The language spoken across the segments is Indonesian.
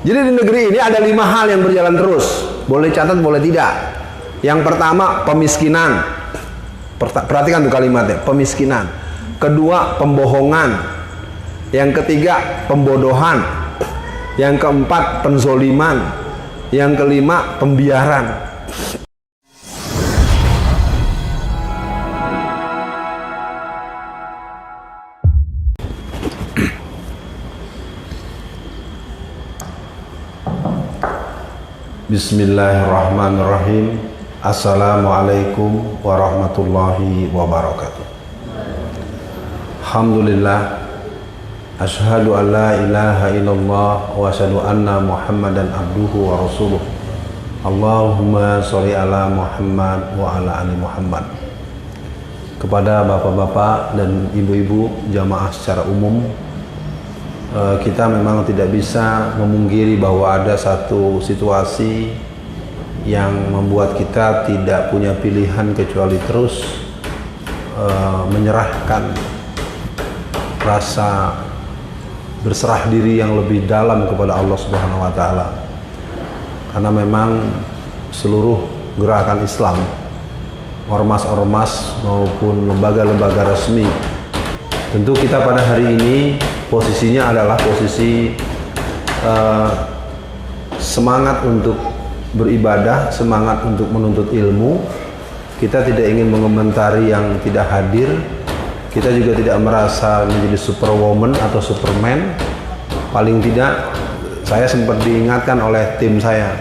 Jadi di negeri ini ada 5 hal yang berjalan terus. Boleh catat, boleh tidak. Yang pertama, pemiskinan. Perhatikan tuh kalimatnya, pemiskinan. Kedua, pembohongan. Yang ketiga, pembodohan. Yang keempat, penzoliman. Yang kelima, pembiaran. Bismillahirrahmanirrahim. Assalamualaikum warahmatullahi wabarakatuh. Alhamdulillah. Asyhadu an la ilaha illallah wa asyhadu anna Muhammadan abduhu wa rasuluh. Allahumma sholli ala Muhammad wa ala ali Muhammad. Kepada bapak-bapak dan ibu-ibu jamaah secara umum, kita memang tidak bisa memungkiri bahwa ada satu situasi yang membuat kita tidak punya pilihan kecuali terus menyerahkan rasa berserah diri yang lebih dalam kepada Allah Subhanahu wa taala. Karena memang seluruh gerakan Islam, ormas-ormas maupun lembaga-lembaga resmi, tentu kita pada hari ini posisinya adalah posisi semangat untuk beribadah, semangat untuk menuntut ilmu. Kita tidak ingin mengomentari yang tidak hadir. Kita juga tidak merasa menjadi superwoman atau superman. Paling tidak, saya sempat diingatkan oleh tim saya,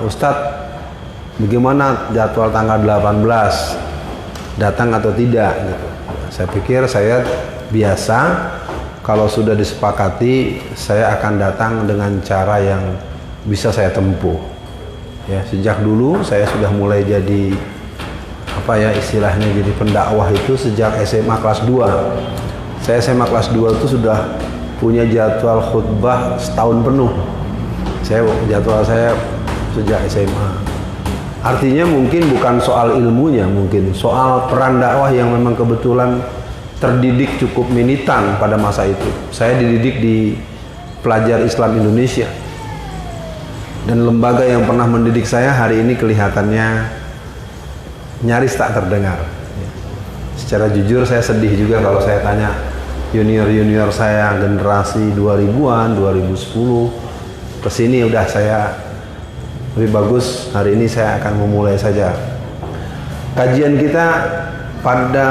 Ustadz, bagaimana jadwal tanggal 18? Datang atau tidak? Gitu. Saya pikir saya biasa. Kalau sudah disepakati, saya akan datang dengan cara yang bisa saya tempuh. Ya, sejak dulu saya sudah mulai jadi istilahnya jadi pendakwah itu sejak SMA kelas 2. Saya SMA kelas 2 itu sudah punya jadwal khutbah setahun penuh. Jadwal saya sejak SMA. Artinya mungkin bukan soal ilmunya, mungkin soal peran dakwah yang memang kebetulan terdidik cukup militan pada masa itu. Saya dididik di Pelajar Islam Indonesia, dan lembaga yang pernah mendidik saya hari ini kelihatannya nyaris tak terdengar. Secara jujur saya sedih juga kalau saya tanya junior-junior saya generasi 2000-an, 2010 kesini, udah saya lebih bagus hari ini saya akan memulai saja kajian kita pada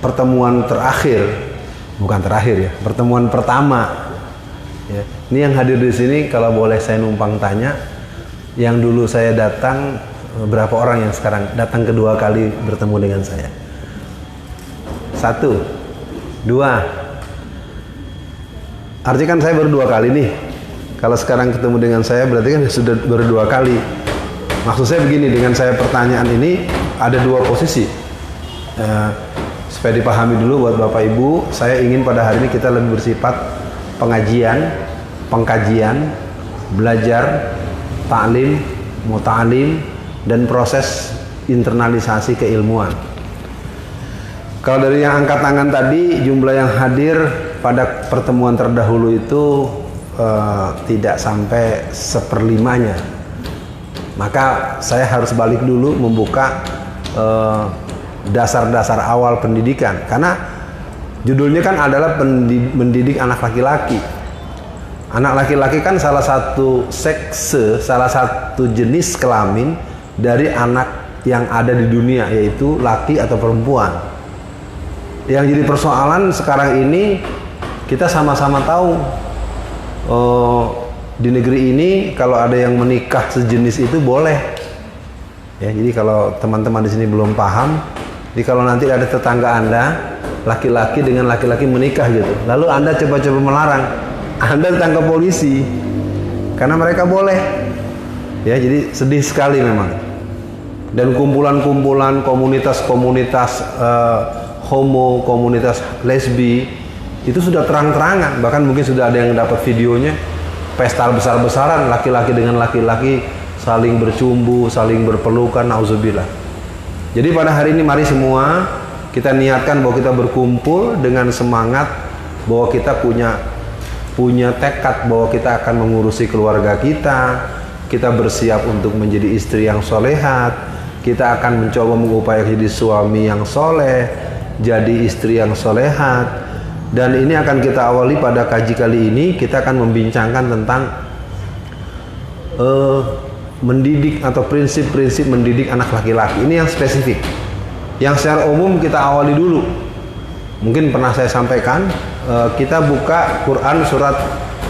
pertemuan terakhir, bukan terakhir ya, pertemuan pertama. Ya. Ini yang hadir di sini, kalau boleh saya numpang tanya, yang dulu saya datang, berapa orang yang sekarang datang kedua kali bertemu dengan saya? 1, 2. Artinya kan saya baru 2 kali nih. Kalau sekarang ketemu dengan saya berarti kan sudah baru 2 kali. Maksud saya begini, dengan saya pertanyaan ini ada 2 posisi. Supaya dipahami dulu buat Bapak Ibu, saya ingin pada hari ini kita lebih bersifat pengajian, pengkajian, belajar, ta'lim, muta'alim, dan proses internalisasi keilmuan. Kalau dari yang angkat tangan tadi, jumlah yang hadir pada pertemuan terdahulu itu tidak sampai 1/5-nya. Maka saya harus balik dulu membuka dasar-dasar awal pendidikan, karena judulnya kan adalah mendidik anak laki-laki. Anak laki-laki kan salah satu sekse, salah satu jenis kelamin dari anak yang ada di dunia, yaitu laki atau perempuan. Yang jadi persoalan sekarang ini, kita sama-sama tahu di negeri ini kalau ada yang menikah sejenis itu boleh. Ya, jadi kalau teman-teman di sini belum paham, jadi kalau nanti ada tetangga Anda laki-laki dengan laki-laki menikah gitu, lalu Anda coba-coba melarang, Anda ditangkap polisi karena mereka boleh. Ya, jadi sedih sekali memang. Dan kumpulan-kumpulan komunitas-komunitas homo, komunitas lesbi itu sudah terang-terangan, bahkan mungkin sudah ada yang dapat videonya, pesta besar-besaran laki-laki dengan laki-laki saling bercumbu, saling berpelukan, nauzubillah. Jadi pada hari ini mari semua kita niatkan bahwa kita berkumpul dengan semangat bahwa kita punya punya tekad bahwa kita akan mengurusi keluarga kita, kita bersiap untuk menjadi istri yang solehat, kita akan mencoba mengupayakan jadi suami yang soleh, jadi istri yang solehat. Dan ini akan kita awali pada kaji kali ini. Kita akan membincangkan tentang mendidik atau prinsip-prinsip mendidik anak laki-laki. Ini yang spesifik. Yang secara umum kita awali dulu. Mungkin pernah saya sampaikan, kita buka Quran surat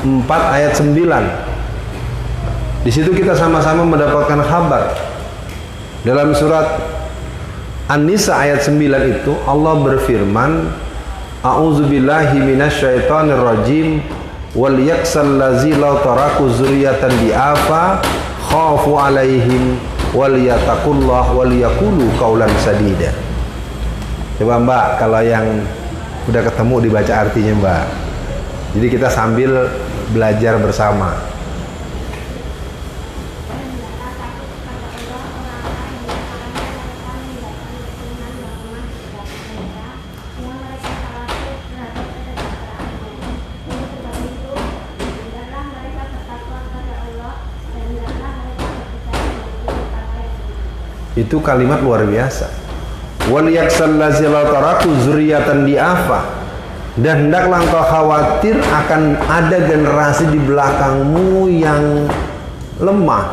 4 ayat 9. Di situ kita sama-sama mendapatkan kabar. Dalam surat An-Nisa ayat 9 itu Allah berfirman, A'udzubillahi minasyaitonir rajim, wal yaksal lazi law taraku zurriyatan di'afa khafu alaihim wal yataqullah wal yaqulu qaulan sadida. Coba Mbak, kalau yang udah ketemu dibaca artinya Mbak. Jadi kita sambil belajar bersama. Itu kalimat luar biasa. Wal yaksal lazi law taraku zurriyatan di'afa, dan hendaklah engkau khawatir akan ada generasi di belakangmu yang lemah,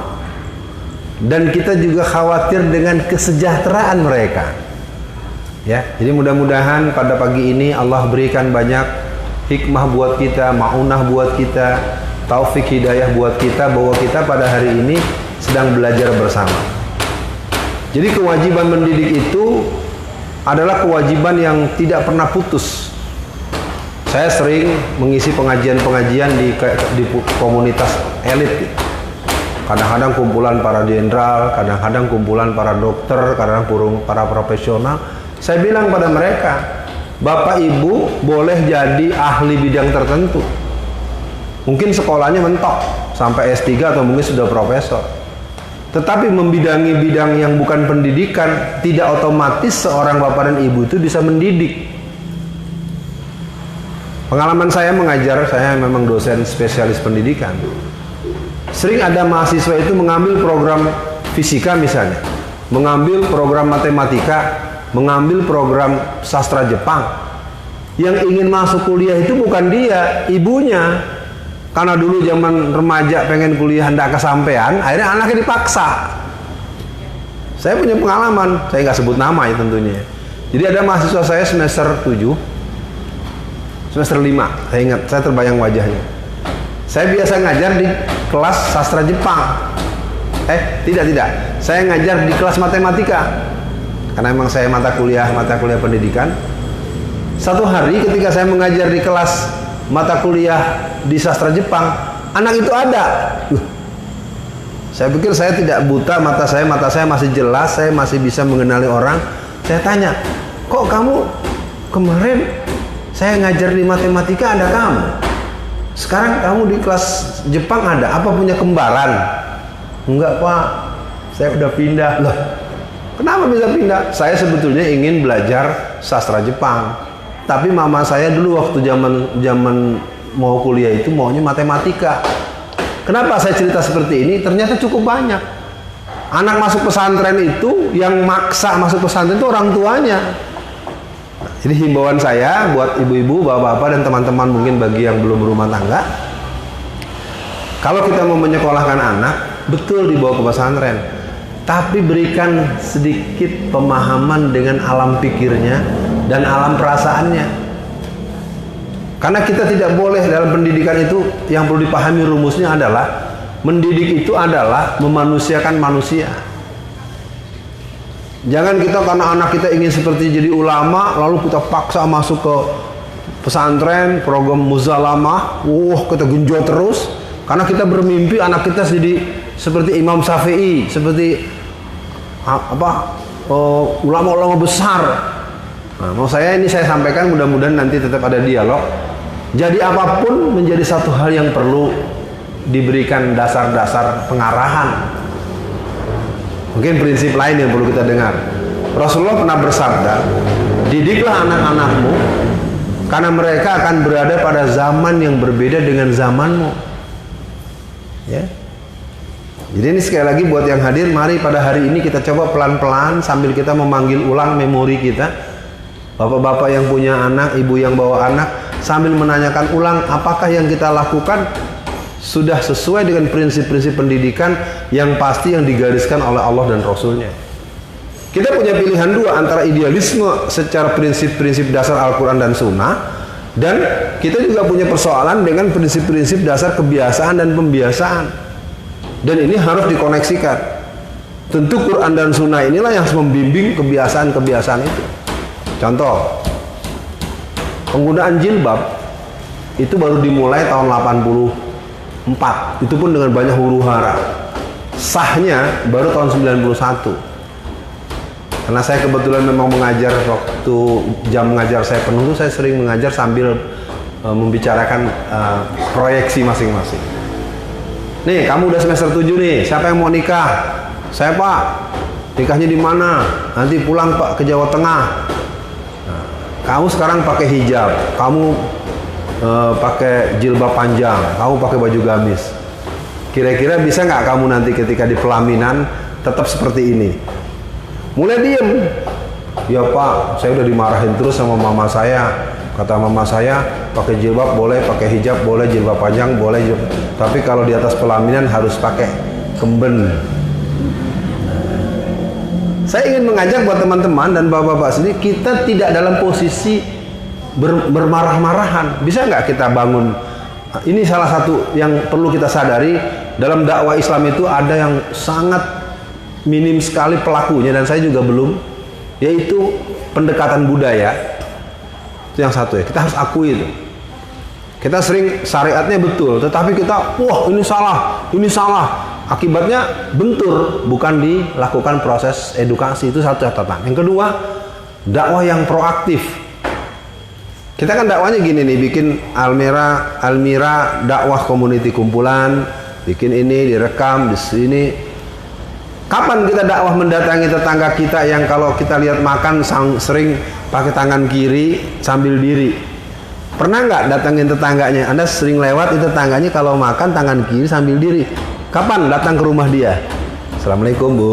dan kita juga khawatir dengan kesejahteraan mereka. Ya, jadi mudah-mudahan pada pagi ini Allah berikan banyak hikmah buat kita, maunah buat kita, taufik hidayah buat kita, bahwa kita pada hari ini sedang belajar bersama. Jadi kewajiban mendidik itu adalah kewajiban yang tidak pernah putus. Saya sering mengisi pengajian-pengajian di komunitas elit. Kadang-kadang kumpulan para jenderal, kadang-kadang kumpulan para dokter, kadang-kadang para profesional. Saya bilang pada mereka, Bapak Ibu boleh jadi ahli bidang tertentu. Mungkin sekolahnya mentok sampai S3 atau mungkin sudah profesor. Tetapi membidangi bidang yang bukan pendidikan, tidak otomatis seorang bapak dan ibu itu bisa mendidik. Pengalaman saya mengajar, saya memang dosen spesialis pendidikan. Sering ada mahasiswa itu mengambil program fisika misalnya, mengambil program matematika, mengambil program sastra Jepang. Yang ingin masuk kuliah itu bukan dia, ibunya. Karena dulu zaman remaja pengen kuliah hendak kesampean, akhirnya anaknya dipaksa. Saya punya pengalaman, saya nggak sebut nama ya tentunya. Jadi ada mahasiswa saya semester 7, semester 5, saya ingat, saya terbayang wajahnya. Saya biasa ngajar di kelas sastra Jepang. Tidak. Saya ngajar di kelas matematika. Karena memang saya mata kuliah pendidikan. Satu hari ketika saya mengajar di kelas mata kuliah di sastra Jepang, anak itu ada. Saya pikir saya tidak buta, mata saya masih jelas, saya masih bisa mengenali orang. Saya tanya, kok kamu kemarin saya ngajar di matematika ada kamu, sekarang kamu di kelas Jepang ada, apa punya kembaran? Enggak Pak, saya udah pindah. Loh, kenapa bisa pindah? Saya sebetulnya ingin belajar sastra Jepang. Tapi mama saya dulu waktu zaman mau kuliah itu maunya matematika. Kenapa saya cerita seperti ini? Ternyata cukup banyak. Anak masuk pesantren itu, yang maksa masuk pesantren itu orang tuanya. Jadi himbauan saya buat ibu-ibu, bapak-bapak dan teman-teman mungkin bagi yang belum berumah tangga, kalau kita mau menyekolahkan anak, betul dibawa ke pesantren. Tapi berikan sedikit pemahaman dengan alam pikirnya dan alam perasaannya. Karena kita tidak boleh dalam pendidikan itu, yang perlu dipahami rumusnya adalah mendidik itu adalah memanusiakan manusia. Jangan kita karena anak kita ingin seperti jadi ulama lalu kita paksa masuk ke pesantren, program muzalamah, kita genjot terus karena kita bermimpi anak kita jadi seperti Imam Syafi'i, seperti ulama-ulama besar. Nah, mau saya sampaikan, mudah-mudahan nanti tetap ada dialog. Jadi apapun menjadi satu hal yang perlu diberikan dasar-dasar pengarahan. Mungkin prinsip lain yang perlu kita dengar. Rasulullah pernah bersabda, didiklah anak-anakmu Karena mereka akan berada pada zaman yang berbeda dengan zamanmu. Ya. Jadi ini sekali lagi buat yang hadir, mari pada hari ini kita coba pelan-pelan sambil kita memanggil ulang memori kita. Bapak-bapak yang punya anak, ibu yang bawa anak, sambil menanyakan ulang apakah yang kita lakukan sudah sesuai dengan prinsip-prinsip pendidikan yang pasti yang digariskan oleh Allah dan Rasulnya. Kita punya pilihan dua, antara idealisme secara prinsip-prinsip dasar Al-Quran dan Sunnah, dan kita juga punya persoalan dengan prinsip-prinsip dasar kebiasaan dan pembiasaan. Dan ini harus dikoneksikan. Tentu Quran dan Sunnah inilah yang membimbing kebiasaan-kebiasaan itu. Contoh, penggunaan jilbab itu baru dimulai tahun 84. Itu pun dengan banyak huru-hara. Sahnya baru tahun 91. Karena saya kebetulan memang mengajar, waktu jam mengajar saya penuh itu saya sering mengajar sambil membicarakan proyeksi masing-masing. Nih, kamu udah semester 7 nih, siapa yang mau nikah? Saya, Pak. Nikahnya di mana? Nanti pulang, Pak, ke Jawa Tengah. Nah, kamu sekarang pakai hijab, kamu pakai jilbab panjang, kamu pakai baju gamis. Kira-kira bisa nggak kamu nanti ketika di pelaminan tetap seperti ini? Mulai diem. Ya Pak, saya udah dimarahin terus sama mama saya. Kata mama saya, pakai jilbab boleh, pakai hijab boleh, jilbab panjang boleh, tapi kalau di atas pelaminan harus pakai kemben. Saya ingin mengajak buat teman-teman dan bapak-bapak sendiri, kita tidak dalam posisi bermarah-marahan. Bisa nggak kita bangun? Ini salah satu yang perlu kita sadari, dalam dakwah Islam itu ada yang sangat minim sekali pelakunya, dan saya juga belum, yaitu pendekatan budaya. Itu yang satu ya, kita harus akui itu. Kita sering syariatnya betul, tetapi kita, wah ini salah. Akibatnya bentur, bukan dilakukan proses edukasi. Itu satu catatan. Yang kedua, dakwah yang proaktif. Kita kan dakwahnya gini nih, bikin Almira dakwah community kumpulan, bikin ini, direkam di sini. Kapan kita dakwah mendatangi tetangga kita yang kalau kita lihat makan sering pakai tangan kiri sambil diri? Pernah nggak datangin tetangganya? Anda sering lewat itu tetangganya kalau makan tangan kiri sambil diri. Kapan datang ke rumah dia? Assalamualaikum Bu.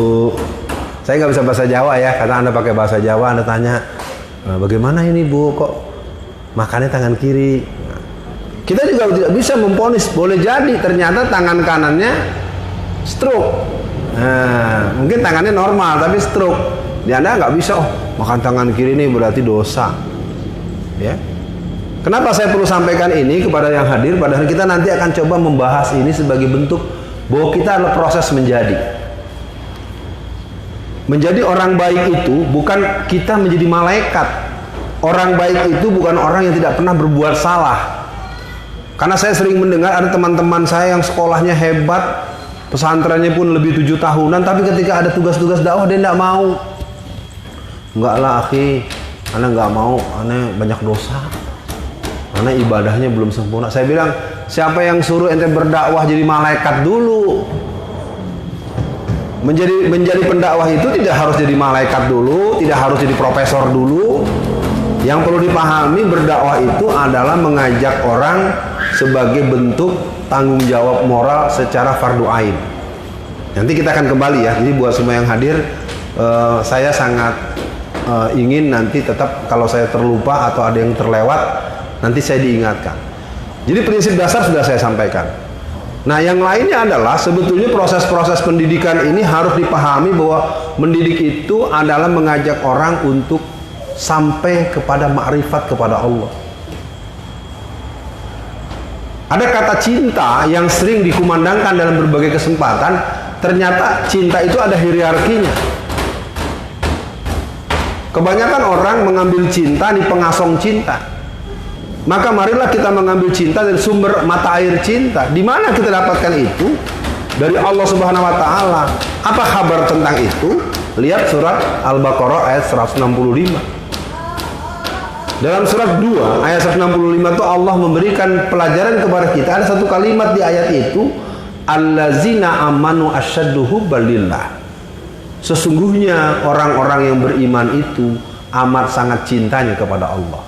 Saya nggak bisa bahasa Jawa ya, karena Anda pakai bahasa Jawa. Anda tanya, bagaimana ini Bu? Kok makannya tangan kiri? Kita juga tidak bisa memponis. Boleh jadi ternyata tangan kanannya stroke. Nah, mungkin tangannya normal tapi stroke. Di Anda nggak bisa, makan tangan kiri ini berarti dosa. Ya. Kenapa saya perlu sampaikan ini kepada yang hadir? Padahal kita nanti akan coba membahas ini sebagai bentuk bahwa kita adalah proses menjadi. Menjadi orang baik itu bukan kita menjadi malaikat. Orang baik itu bukan orang yang tidak pernah berbuat salah. Karena saya sering mendengar ada teman-teman saya yang sekolahnya hebat, pesantrennya pun lebih 7 tahunan, tapi ketika ada tugas-tugas dakwah dia tidak mau. Enggak lah akhi, ana enggak mau, ana banyak dosa, ana ibadahnya belum sempurna. Saya bilang, siapa yang suruh ente berdakwah jadi malaikat dulu? Menjadi pendakwah itu tidak harus jadi malaikat dulu, tidak harus jadi profesor dulu. Yang perlu dipahami, berdakwah itu adalah mengajak orang sebagai bentuk tanggung jawab moral secara fardu ain. Nanti kita akan kembali ya. Jadi buat semua yang hadir, saya sangat ingin nanti tetap kalau saya terlupa atau ada yang terlewat, nanti saya diingatkan. Jadi prinsip dasar sudah saya sampaikan. Nah, yang lainnya adalah sebetulnya proses-proses pendidikan ini harus dipahami bahwa mendidik itu adalah mengajak orang untuk sampai kepada makrifat kepada Allah. Ada kata cinta yang sering dikumandangkan dalam berbagai kesempatan, ternyata cinta itu ada hierarkinya. Kebanyakan orang mengambil cinta di pengasong cinta. Maka marilah kita mengambil cinta dari sumber mata air cinta. Di mana kita dapatkan itu? Dari Allah Subhanahu wa taala. Apa kabar tentang itu? Lihat surat Al-Baqarah ayat 165. Dalam surat 2 ayat 165 itu Allah memberikan pelajaran kepada kita. Ada satu kalimat di ayat itu, allazina amanu asyaddu hubbalillah. Sesungguhnya orang-orang yang beriman itu amat sangat cintanya kepada Allah.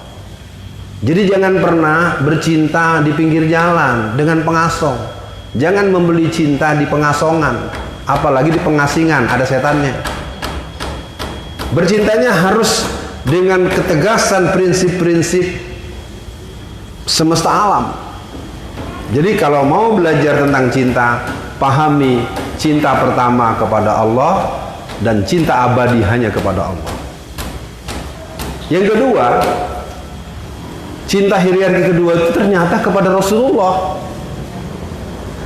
Jadi jangan pernah bercinta di pinggir jalan dengan pengasong. Jangan membeli cinta di pengasongan, apalagi di pengasingan, ada setannya. Bercintanya harus dengan ketegasan prinsip-prinsip semesta alam. Jadi kalau mau belajar tentang cinta, pahami cinta pertama kepada Allah dan cinta abadi hanya kepada Allah. Yang kedua, cinta hierarki kedua itu ternyata kepada Rasulullah.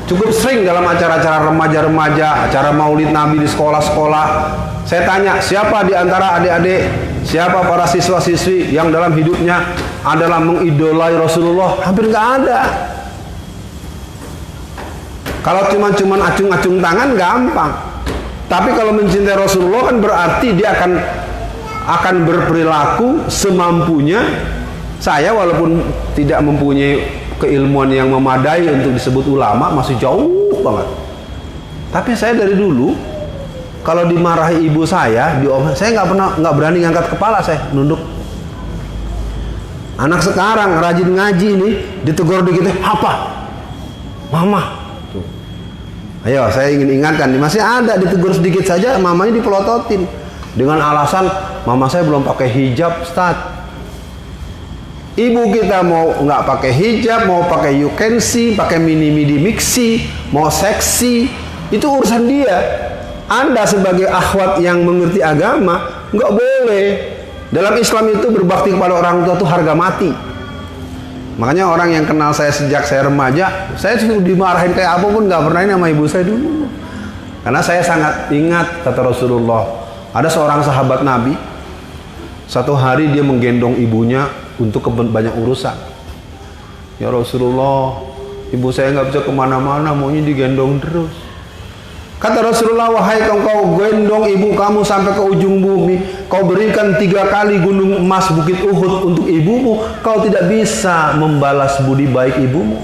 Cukup sering dalam acara-acara remaja-remaja, acara maulid Nabi di sekolah-sekolah, saya tanya, siapa di antara adik-adik, siapa para siswa-siswi yang dalam hidupnya adalah mengidolai Rasulullah? Hampir nggak ada. Kalau cuma acung-acung tangan gampang. Tapi kalau mencintai Rasulullah kan berarti dia akan berperilaku semampunya. Saya walaupun tidak mempunyai keilmuan yang memadai untuk disebut ulama, masih jauh banget. Tapi saya dari dulu kalau dimarahi ibu saya, saya nggak berani ngangkat kepala, saya nunduk. Anak sekarang rajin ngaji ini, ditegur dikit, apa? Mama. Tuh. Ayo, saya ingin ingatkan, masih ada ditegur sedikit saja, mamanya dipelototin dengan alasan mama saya belum pakai hijab, Ustaz. Ibu kita mau nggak pakai hijab, mau pakai you can see, pakai mini mixi, mau seksi, itu urusan dia. Anda sebagai akhwat yang mengerti agama nggak boleh. Dalam Islam itu berbakti kepada orang tua itu harga mati. Makanya orang yang kenal saya sejak saya remaja, saya sudah dimarahin kayak apapun nggak pernah ini sama ibu saya dulu. Karena saya sangat ingat kata Rasulullah, ada seorang sahabat Nabi, satu hari dia menggendong ibunya untuk banyak urusan. Ya Rasulullah, ibu saya nggak bisa kemana-mana, maunya digendong terus. Kata Rasulullah, wahai engkau gendong ibu kamu sampai ke ujung bumi, kau berikan 3 kali gunung emas bukit Uhud untuk ibumu, kau tidak bisa membalas budi baik ibumu.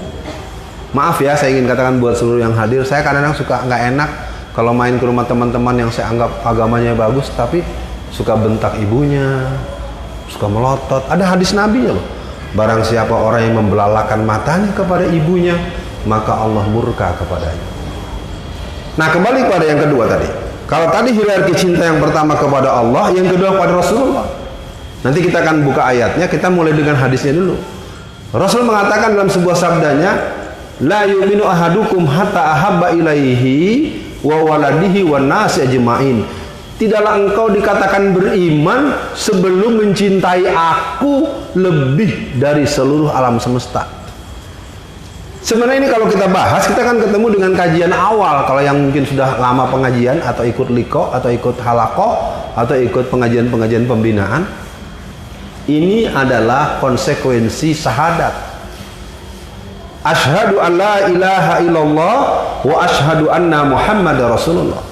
Maaf ya, saya ingin katakan buat seluruh yang hadir, saya kadang-kadang suka nggak enak kalau main ke rumah teman-teman yang saya anggap agamanya bagus, tapi suka bentak ibunya, suka melotot. Ada hadis Nabi loh, barang siapa orang yang membelalakan matanya kepada ibunya, maka Allah murka kepadanya. Nah, kembali pada yang kedua tadi. Kalau tadi hierarki cinta yang pertama kepada Allah, yang kedua kepada Rasulullah. Nanti kita akan buka ayatnya, kita mulai dengan hadisnya dulu. Rasul mengatakan dalam sebuah sabdanya, la yu'minu ahadukum hatta ahabba ilaihi wa waladihi wan nasi ajma'in. Tidaklah engkau dikatakan beriman sebelum mencintai aku lebih dari seluruh alam semesta. Sebenarnya ini kalau kita bahas, kita kan ketemu dengan kajian awal. Kalau yang mungkin sudah lama pengajian, atau ikut liko, atau ikut halaqah, atau ikut pengajian-pengajian pembinaan, ini adalah konsekuensi syahadat. Asyhadu an la ilaha illallah wa asyhadu anna Muhammad Rasulullah.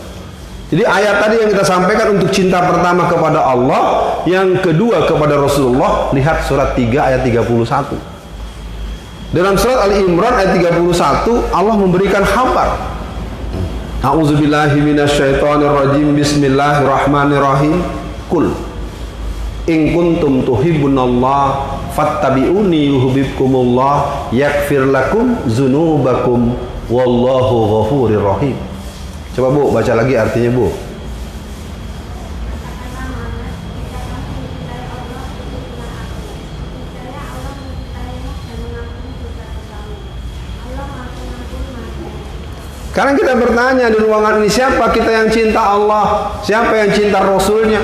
Jadi ayat tadi yang kita sampaikan untuk cinta pertama kepada Allah, yang kedua kepada Rasulullah, lihat surat 3 ayat 31. Dalam surat Ali Imran ayat 31, Allah memberikan kabar. A'udzubillahi minasyaitonirrajim. Bismillahirrahmanirrahim. Qul in kuntum tuhibbunallah fattabi'uni yuhibbukumullah yaghfir lakum dzunubakum wallahu ghafurur rahim. Coba Bu, baca lagi artinya Bu. Sekarang kita bertanya di ruangan ini, siapa kita yang cinta Allah, siapa yang cinta Rasulnya?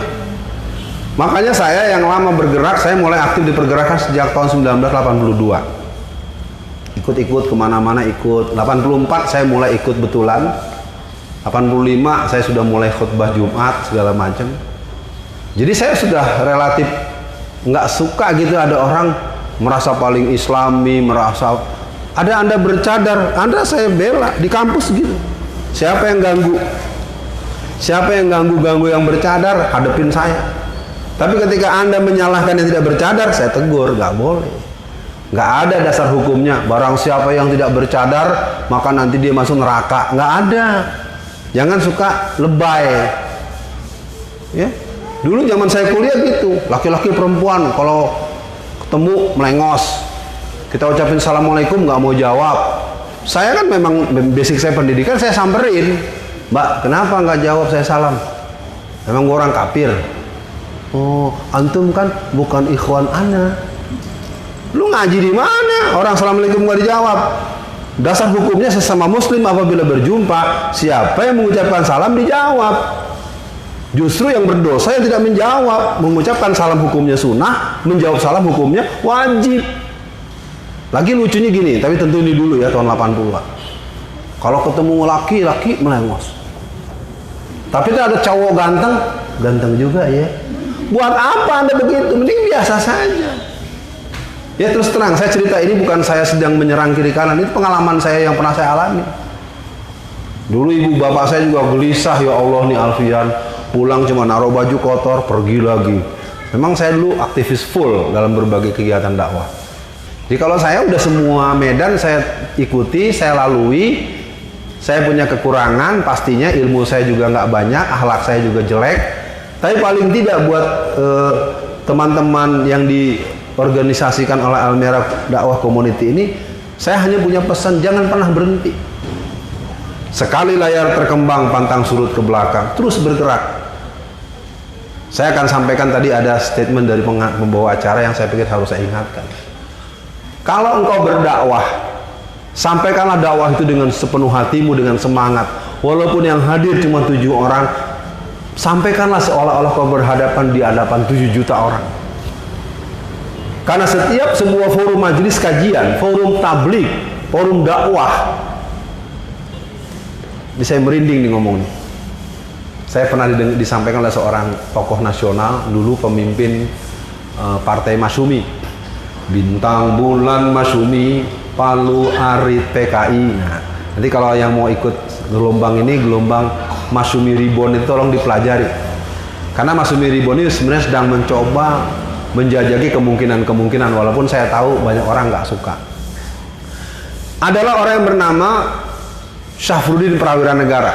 Makanya saya yang lama bergerak, saya mulai aktif di pergerakan sejak tahun 1982. Ikut-ikut kemana-mana ikut. 84 saya mulai ikut betulan. 85 saya sudah mulai khutbah Jumat segala macam. Jadi saya sudah relatif nggak suka gitu ada orang merasa paling Islami, merasa ada Anda bercadar, Anda saya bela di kampus gitu. Siapa yang ganggu? Siapa yang ganggu yang bercadar, hadepin saya. Tapi ketika Anda menyalahkan yang tidak bercadar, saya tegur, nggak boleh. Nggak ada dasar hukumnya. Barang siapa yang tidak bercadar, maka nanti dia masuk neraka. Nggak ada. Jangan suka lebay. Ya. Dulu zaman saya kuliah gitu, laki-laki perempuan kalau ketemu melengos. Kita ucapin assalamualaikum nggak mau jawab. Saya kan memang basic saya pendidikan, saya samperin. Mbak, kenapa nggak jawab saya salam? Memang gua orang kafir. Oh, antum kan bukan ikhwan ana. Lu ngaji di mana? Orang assalamualaikum nggak dijawab. Dasar hukumnya sesama muslim apabila berjumpa, siapa yang mengucapkan salam dijawab. Justru yang berdosa yang tidak menjawab. Mengucapkan salam hukumnya sunnah, menjawab salam hukumnya wajib. Lagi lucunya gini, tapi tentu ini dulu ya, tahun 80-an. Kalau ketemu laki-laki melengos. Tapi itu ada cowok ganteng, ganteng juga ya. Buat apa Anda begitu? Mending biasa saja. Ya terus terang, saya cerita ini bukan saya sedang menyerang kiri kanan, itu pengalaman saya yang pernah saya alami. Dulu ibu bapak saya juga gelisah, ya Allah nih Alfian, pulang cuma naruh baju kotor, pergi lagi. Memang saya dulu aktivis full dalam berbagai kegiatan dakwah. Jadi kalau saya udah semua medan saya ikuti, saya lalui, saya punya kekurangan, pastinya ilmu saya juga nggak banyak, akhlak saya juga jelek. Tapi paling tidak buat teman-teman yang diorganisasikan oleh Al-Merah Dakwah Community ini, saya hanya punya pesan, jangan pernah berhenti. Sekali layar terkembang, pantang surut ke belakang, terus bergerak. Saya akan sampaikan tadi ada statement dari pembawa acara yang saya pikir harus saya ingatkan. Kalau engkau berdakwah, sampaikanlah dakwah itu dengan sepenuh hatimu, dengan semangat. Walaupun yang hadir cuma 7 orang, sampaikanlah seolah-olah kau berhadapan di hadapan 7 juta orang. Karena setiap sebuah forum majelis kajian, forum tabligh, forum dakwah, ini saya merinding nih ngomongnya. Saya pernah disampaikan oleh seorang tokoh nasional, dulu pemimpin Partai Masyumi. Bintang bulan Masyumi, Palu Arit PKI. Nah, nanti kalau yang mau ikut gelombang ini, gelombang Masyumi Reborn itu tolong dipelajari. Karena Masyumi Reborn ini sebenarnya sedang mencoba menjajaki kemungkinan-kemungkinan, walaupun saya tahu banyak orang nggak suka. Adalah orang yang bernama Syafruddin Prawira Negara.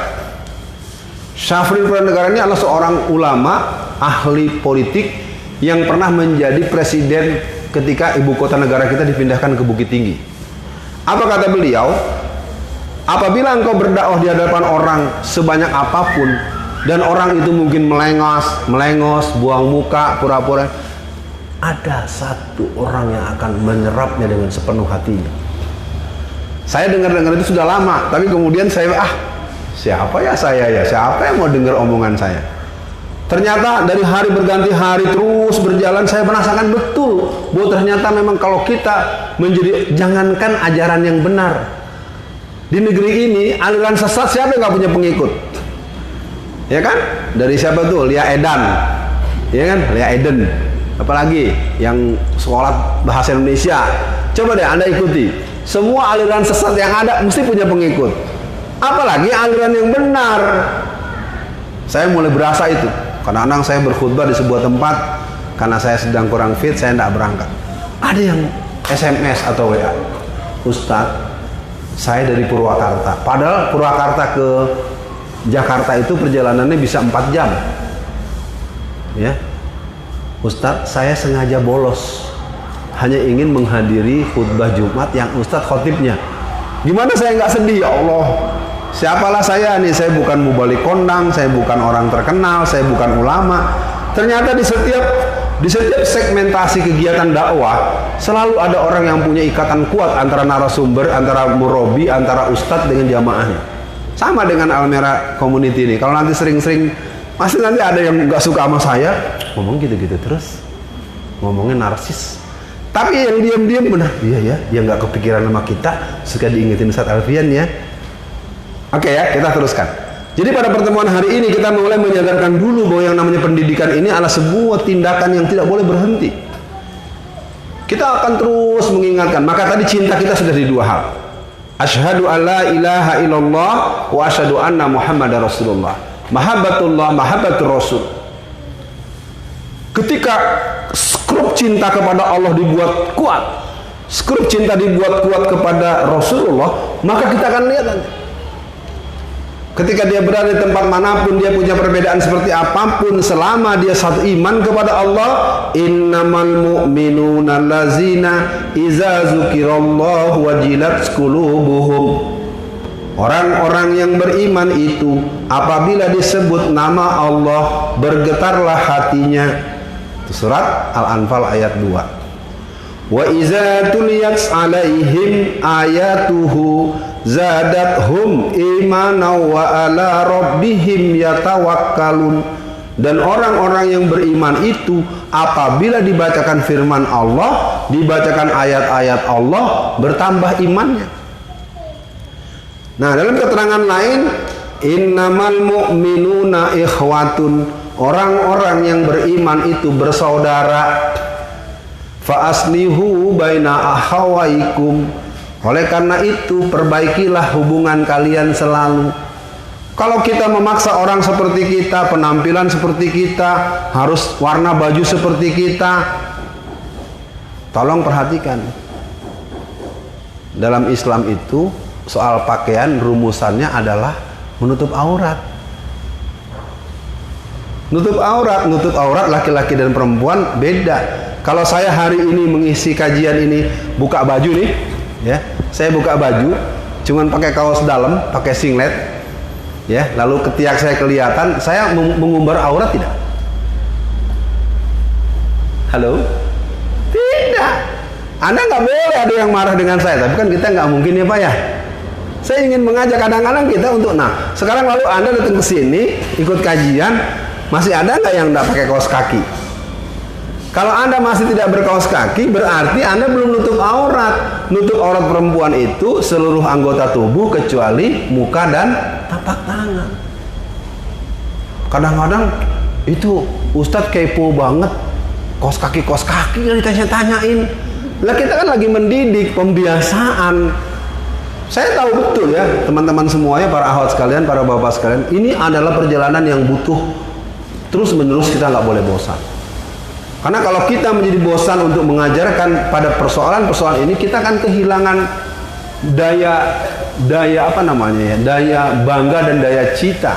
Syafruddin Prawira Negara ini adalah seorang ulama, ahli politik yang pernah menjadi presiden ketika ibu kota negara kita dipindahkan ke Bukit Tinggi. Apa kata beliau? Apabila engkau berdakwah di hadapan orang sebanyak apapun, dan orang itu mungkin melengos, buang muka, pura-pura, ada satu orang yang akan menyerapnya dengan sepenuh hatinya. Saya dengar-dengar itu sudah lama, tapi kemudian saya, siapa ya saya ya? Siapa yang mau dengar omongan saya? Ternyata dari hari berganti hari terus berjalan, saya merasakan betul bahwa ternyata memang kalau kita menjadi, jangankan ajaran yang benar, di negeri ini aliran sesat siapa yang nggak punya pengikut? Ya kan? Dari siapa tuh? Lia Edan, ya kan? Lia Eden, apalagi yang sekolah bahasa Indonesia. Coba deh Anda ikuti, semua aliran sesat yang ada mesti punya pengikut. Apalagi aliran yang benar. Saya mulai berasa itu. Kadang-kadang saya berkhutbah di sebuah tempat, karena saya sedang kurang fit, saya tidak berangkat. Ada yang SMS atau WA, Ustadz, saya dari Purwakarta. Padahal Purwakarta ke Jakarta itu perjalanannya bisa 4 jam. Ya, Ustadz, saya sengaja bolos, hanya ingin menghadiri khutbah Jumat yang Ustadz khotibnya. Gimana saya nggak sedih, ya Allah? Siapalah saya nih, saya bukan mubalik kondang, saya bukan orang terkenal, saya bukan ulama. Ternyata di setiap segmentasi kegiatan dakwah selalu ada orang yang punya ikatan kuat antara narasumber, antara murabi, antara ustadz dengan jamaahnya. Sama dengan Al-Merah Community ini. Kalau nanti sering-sering, pasti nanti ada yang nggak suka sama saya, ngomong gitu-gitu terus, ngomongnya narsis. Tapi yang diam-diam benar, iya ya, yang nggak kepikiran sama kita, suka diingetin Ustadz Alfian ya. Oke ya, kita teruskan. Jadi pada pertemuan hari ini kita mulai menyadarkan dulu bahwa yang namanya pendidikan ini adalah sebuah tindakan yang tidak boleh berhenti. Kita akan terus mengingatkan. Maka tadi cinta kita sudah di 2 hal. Asyhadu alla ilaha illallah wa asyhadu anna Muhammadar Rasulullah. Mahabbatullah, mahabbatur Rasul. Ketika skrup cinta kepada Allah dibuat kuat, skrup cinta dibuat kuat kepada Rasulullah, maka kita akan lihat nanti Ketika dia berada di tempat manapun, dia punya perbedaan seperti apapun, selama dia satu iman kepada Allah, innamal mu'minuna allazina iza zukirallahu wajilat qulubuhum. Orang-orang yang beriman itu apabila disebut nama Allah, bergetarlah hatinya. Itu surat Al-Anfal ayat 2. Wa iza tuliyat alaihim ayatuhu zadathum imanan wa ala rabbihim yatawakkalun. Dan orang-orang yang beriman itu apabila dibacakan firman Allah, dibacakan ayat-ayat Allah, bertambah imannya. Nah, dalam keterangan lain, innamal mu'minuna ikhwatun, orang-orang yang beriman itu bersaudara. Fa aslihu baina akhawaikum, oleh karena itu perbaikilah hubungan kalian selalu. Kalau kita memaksa orang seperti kita, penampilan seperti kita, harus warna baju seperti kita, tolong perhatikan, dalam Islam itu soal pakaian rumusannya adalah menutup aurat. Nutup aurat laki-laki dan perempuan beda. Kalau saya hari ini mengisi kajian ini buka baju nih, ya, saya buka baju, cuman pakai kaos dalam, pakai singlet, ya, lalu ketiak saya kelihatan, saya mengumbar aurat tidak? Halo? Tidak. Anda nggak boleh ada yang marah dengan saya, tapi kan kita nggak mungkin ya Pak ya. Saya ingin mengajak kadang-kadang kita untuk, nah, sekarang lalu Anda datang ke sini ikut kajian, masih ada nggak yang nggak pakai kaos kaki? Kalau Anda masih tidak berkaos kaki, berarti Anda belum nutup aurat. Nutup aurat perempuan itu seluruh anggota tubuh kecuali muka dan tapak tangan. Kadang-kadang itu Ustadz kepo banget, kaos kaki yang ditanya-tanyain. Lah kita kan lagi mendidik, pembiasaan. Saya tahu betul ya, teman-teman semuanya, para akhwat sekalian, para bapak sekalian, ini adalah perjalanan yang butuh terus-menerus, kita nggak boleh bosan. Karena kalau kita menjadi bosan untuk mengajarkan pada persoalan-persoalan ini, kita akan kehilangan daya apa namanya ya, daya bangga dan daya cita.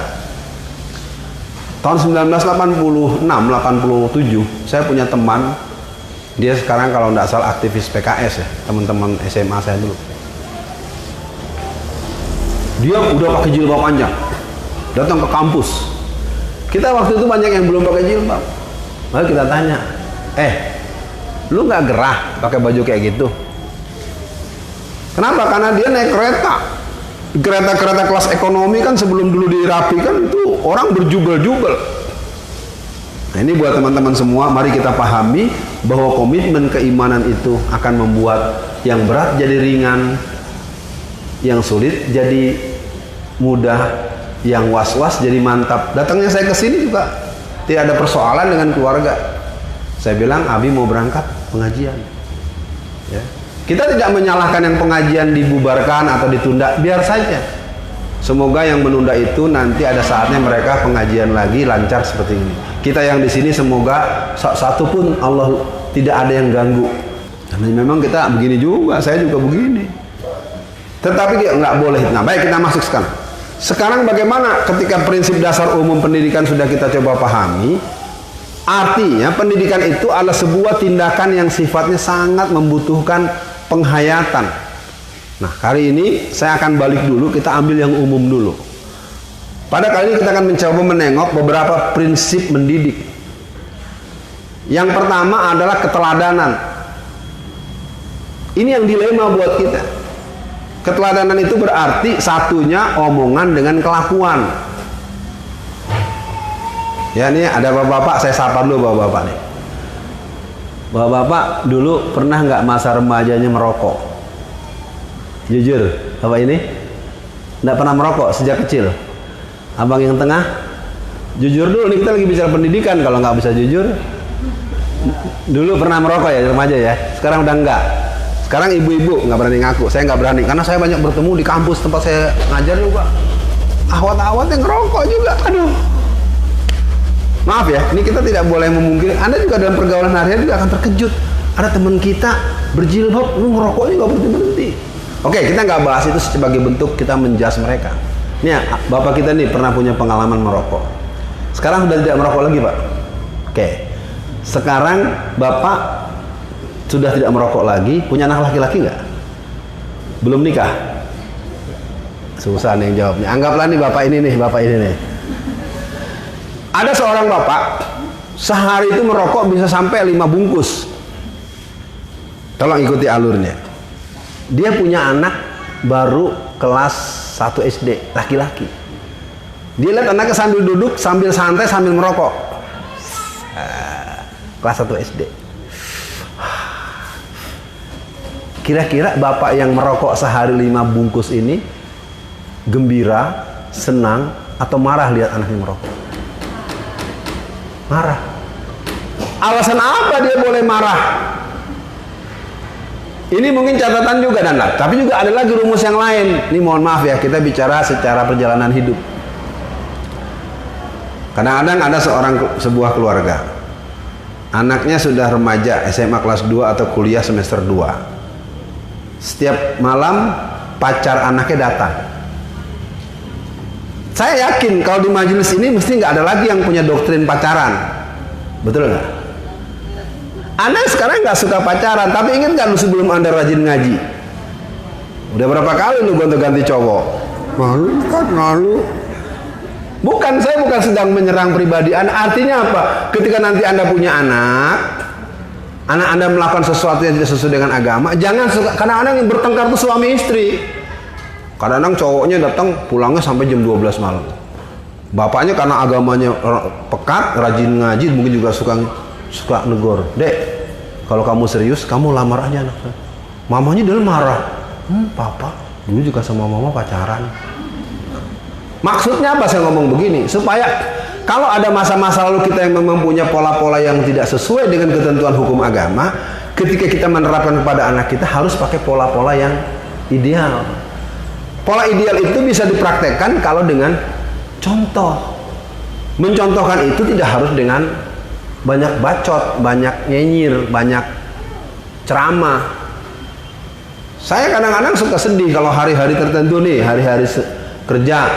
Tahun 1986, 87, saya punya teman, dia sekarang kalau tidak salah aktivis PKS ya, teman-teman SMA saya dulu. Dia udah pakai jilbab panjang, datang ke kampus. Kita waktu itu banyak yang belum pakai jilbab. Lalu kita tanya, lu nggak gerah pakai baju kayak gitu? Kenapa? Karena dia naik kereta kelas ekonomi kan, sebelum dulu dirapikan itu orang berjubel-jubel. Nah, ini buat teman-teman semua, mari kita pahami bahwa komitmen keimanan itu akan membuat yang berat jadi ringan, yang sulit jadi mudah, yang was-was jadi mantap. Datangnya saya ke sini juga tidak ada persoalan dengan keluarga. Saya bilang, Abi mau berangkat pengajian. Ya. Kita tidak menyalahkan yang pengajian dibubarkan atau ditunda, biar saja. Semoga yang menunda itu nanti ada saatnya mereka pengajian lagi lancar seperti ini. Kita yang di sini semoga satu pun Allah tidak ada yang ganggu. Karena memang kita begini juga, saya juga begini. Tetapi nggak boleh. Nah, baik, kita masuk sekarang. Sekarang bagaimana ketika prinsip dasar umum pendidikan sudah kita coba pahami? Artinya pendidikan itu adalah sebuah tindakan yang sifatnya sangat membutuhkan penghayatan. Nah, kali ini saya akan balik dulu, kita ambil yang umum dulu. Pada kali ini kita akan mencoba menengok beberapa prinsip mendidik. Yang pertama adalah keteladanan. Ini yang dilema buat kita. Keteladanan itu berarti satunya omongan dengan kelakuan. Ya, ini ada bapak-bapak, saya sapa dulu bapak-bapak nih. Bapak-bapak dulu pernah nggak masa remajanya merokok? Jujur, bapak ini nggak pernah merokok sejak kecil. Abang yang tengah, jujur dulu nih, kita lagi bicara pendidikan. Kalau nggak bisa jujur, dulu pernah merokok ya remaja ya. Sekarang udah enggak. Sekarang ibu-ibu nggak berani ngaku, saya nggak berani karena saya banyak bertemu di kampus tempat saya ngajar juga, ahwat-ahwat yang ngerokok juga. Aduh, maaf ya, ini kita tidak boleh memungkiri. Anda juga dalam pergaulan harian juga akan terkejut. Ada teman kita berjilbab, ngerokoknya nggak berhenti-berhenti. Oke, kita nggak bahas itu sebagai bentuk kita menjas mereka. Nih, bapak kita nih pernah punya pengalaman merokok. Sekarang sudah tidak merokok lagi, Pak. Oke. Sekarang bapak sudah tidak merokok lagi, punya anak laki-laki nggak? Belum nikah? Susah nih jawabnya. Anggaplah nih bapak ini nih. Ada seorang bapak sehari itu merokok bisa sampai 5 bungkus. Tolong ikuti alurnya. Dia punya anak baru kelas 1 SD, laki-laki. Dia lihat anaknya sambil duduk, sambil santai, sambil merokok. Kelas 1 SD. Kira-kira bapak yang merokok sehari 5 bungkus ini gembira, senang, atau marah lihat anaknya merokok? Marah. Alasan apa dia boleh marah? Ini mungkin catatan juga Nanda, tapi juga ada lagi rumus yang lain. Ini mohon maaf ya, kita bicara secara perjalanan hidup. Kadang-kadang ada sebuah keluarga, anaknya sudah remaja, SMA kelas 2 atau kuliah semester 2. Setiap malam pacar anaknya datang. Saya yakin kalau di majelis ini mesti nggak ada lagi yang punya doktrin pacaran, betul nggak? Anda sekarang nggak suka pacaran, tapi ingat nggak lu sebelum Anda rajin ngaji? Udah berapa kali lu gonta-ganti cowok? Malu. Saya bukan sedang menyerang pribadi Anda. Artinya apa? Ketika nanti Anda punya anak Anda melakukan sesuatu yang tidak sesuai dengan agama, jangan suka. Kadang-kadang yang bertengkar tuh suami istri. Kadang-kadang cowoknya datang pulangnya sampai jam 12 malam. Bapaknya karena agamanya pekat, rajin ngaji, mungkin juga suka negor. Dek, kalau kamu serius, kamu lamar aja anak saya. Mamanya dulu marah. Papa dulu juga sama mama pacaran. Maksudnya apa saya ngomong begini? Supaya kalau ada masa-masa lalu kita yang memang punya pola-pola yang tidak sesuai dengan ketentuan hukum agama, ketika kita menerapkan kepada anak kita harus pakai pola-pola yang ideal. Pola ideal itu bisa dipraktekkan kalau dengan contoh. Mencontohkan itu tidak harus dengan banyak bacot, banyak nyinyir, banyak ceramah. Saya kadang-kadang suka sedih kalau hari-hari tertentu nih, hari-hari kerja.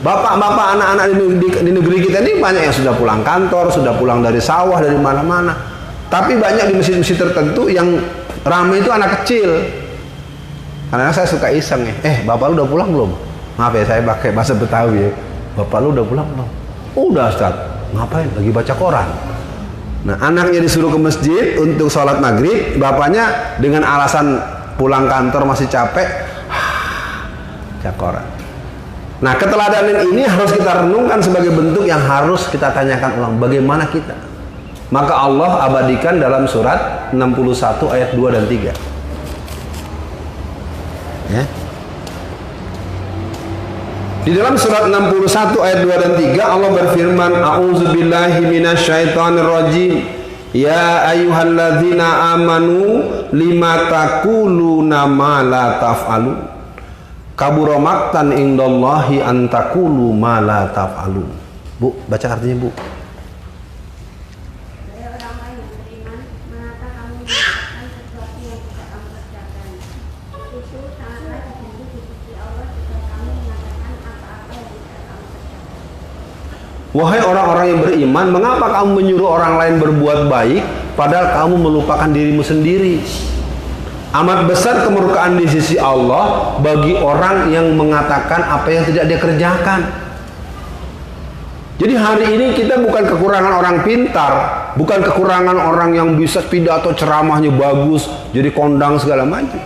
Bapak-bapak, anak-anak di negeri kita ini banyak yang sudah pulang kantor, sudah pulang dari sawah, dari mana-mana. Tapi banyak di masjid-masjid tertentu yang ramai itu anak kecil. Karena saya suka iseng ya, bapak lu udah pulang belum? Maaf ya, saya pakai bahasa Betawi ya. Bapak lu udah pulang belum? Udah Ustaz. Ngapain? Lagi baca koran. Nah, anaknya disuruh ke masjid untuk sholat maghrib, bapaknya dengan alasan pulang kantor masih capek, baca koran. Nah, keteladanan ini harus kita renungkan sebagai bentuk yang harus kita tanyakan ulang. Bagaimana kita? Maka Allah abadikan dalam surat 61 ayat 2 dan 3. Ya. Di dalam surat 61 ayat 2 dan 3 Allah berfirman, A'udzubillahi minasyaitonirrajim. Ya ayyuhalladzina amanu lima taquluna ma la taf'alun. Kabura maqtan indallahi an taqulu ma la taf'alun. Bu, baca artinya, Bu. Wahai orang-orang yang beriman, mengapa kamu menyuruh orang lain berbuat baik padahal kamu melupakan dirimu sendiri? Amat besar kemurkaan di sisi Allah bagi orang yang mengatakan apa yang tidak dia kerjakan. Jadi hari ini kita bukan kekurangan orang pintar, bukan kekurangan orang yang bisa pidato ceramahnya bagus, jadi kondang segala macam.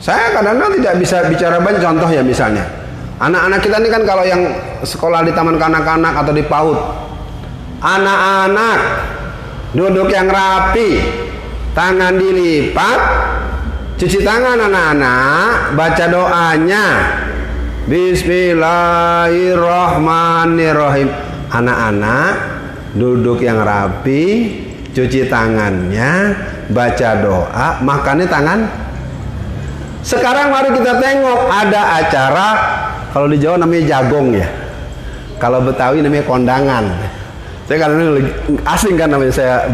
Saya kadang-kadang tidak bisa bicara banyak. Contoh ya, misalnya anak-anak kita ini kan kalau yang sekolah di taman kanak-kanak atau di PAUD, anak-anak duduk yang rapi, tangan dilipat, cuci tangan anak-anak, baca doanya, Bismillahirrahmanirrahim. Anak-anak duduk yang rapi, cuci tangannya, baca doa, makannya tangan. Sekarang mari kita tengok, ada acara, kalau di Jawa namanya jagong ya, kalau Betawi namanya kondangan. Saya kadang-kadang asing kan namanya, saya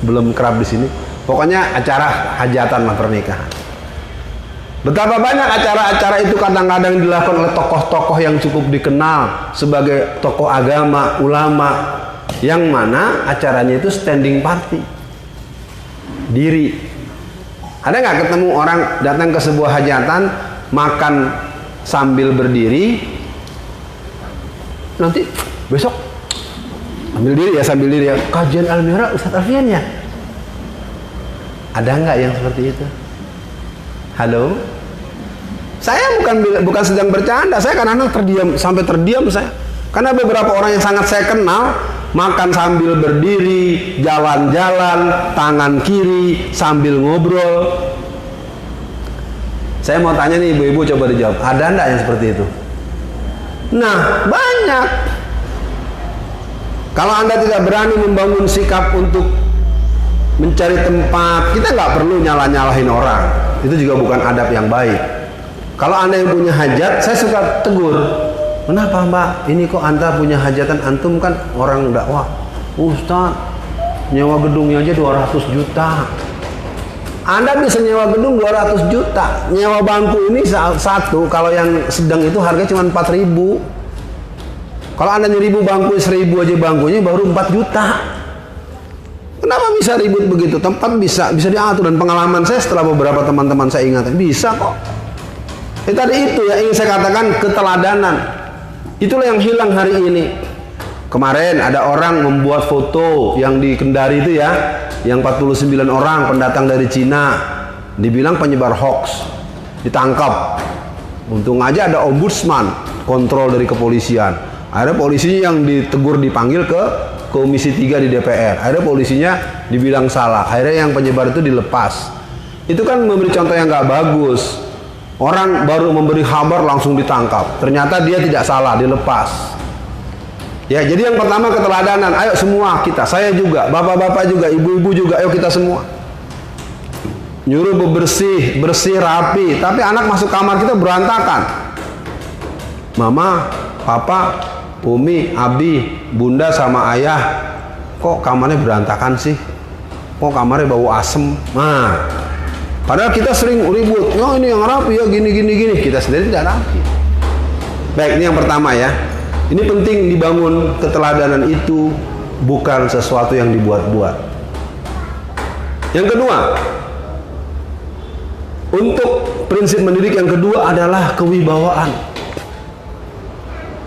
belum kerap di sini. Pokoknya acara hajatan lah, pernikahan. Betapa banyak acara-acara itu kadang-kadang dilakukan oleh tokoh-tokoh yang cukup dikenal sebagai tokoh agama, ulama, yang mana acaranya itu standing party, diri. Ada nggak ketemu orang datang ke sebuah hajatan makan sambil berdiri, nanti besok ambil diri ya, sambil diri ya, kajian Al-Mi'raj Ustadz Alfian ya? Ada nggak yang seperti itu? Halo? Saya bukan sedang bercanda, saya kadang-kadang terdiam, sampai terdiam saya. Karena beberapa orang yang sangat saya kenal makan sambil berdiri, jalan-jalan, tangan kiri sambil ngobrol. Saya mau tanya nih ibu-ibu, coba dijawab, ada enggak yang seperti itu? Nah, banyak. Kalau Anda tidak berani membangun sikap untuk mencari tempat, kita nggak perlu nyalah-nyalahin orang. Itu juga bukan adab yang baik. Kalau Anda yang punya hajat, saya suka tegur. Kenapa Mbak? Ini kok Anda punya hajatan, antum kan orang dakwah. Ustaz, nyewa gedungnya aja 200 juta. Anda bisa nyewa gedung 200 juta. Nyewa bangku ini satu, kalau yang sedang itu harganya cuma 4.000. Kalau Anda 1.000 bangku, 1.000 aja bangkunya baru 4 juta. Kenapa bisa ribut begitu? Tempat bisa diatur, dan pengalaman saya setelah beberapa teman-teman saya ingatkan, bisa kok. Tadi itu ya ingin saya katakan, keteladanan. Itulah yang hilang hari ini. Kemarin ada orang membuat foto yang di Kendari itu ya, yang 49 orang pendatang dari Cina, dibilang penyebar hoax, ditangkap. Untung aja ada ombudsman, kontrol dari kepolisian. Ada polisinya yang ditegur, dipanggil ke Komisi 3 di DPR. Ada polisinya dibilang salah. Akhirnya yang penyebar itu dilepas. Itu kan memberi contoh yang nggak bagus. Orang baru memberi kabar langsung ditangkap. Ternyata dia tidak salah, dilepas. Ya, jadi yang pertama keteladanan. Ayo semua kita, saya juga, bapak-bapak juga, ibu-ibu juga, ayo kita semua. Nyuruh bersih rapi, tapi anak masuk kamar kita berantakan. Mama, papa, Umi, Abi, Bunda sama ayah, kok kamarnya berantakan sih? Kok kamarnya bau asem? Nah, padahal kita sering ribut, oh ini yang rapi ya, gini. Kita sendiri tidak rapi. Baik, ini yang pertama ya. Ini penting dibangun keteladanan itu, bukan sesuatu yang dibuat-buat. Yang kedua, untuk prinsip mendidik yang kedua adalah kewibawaan.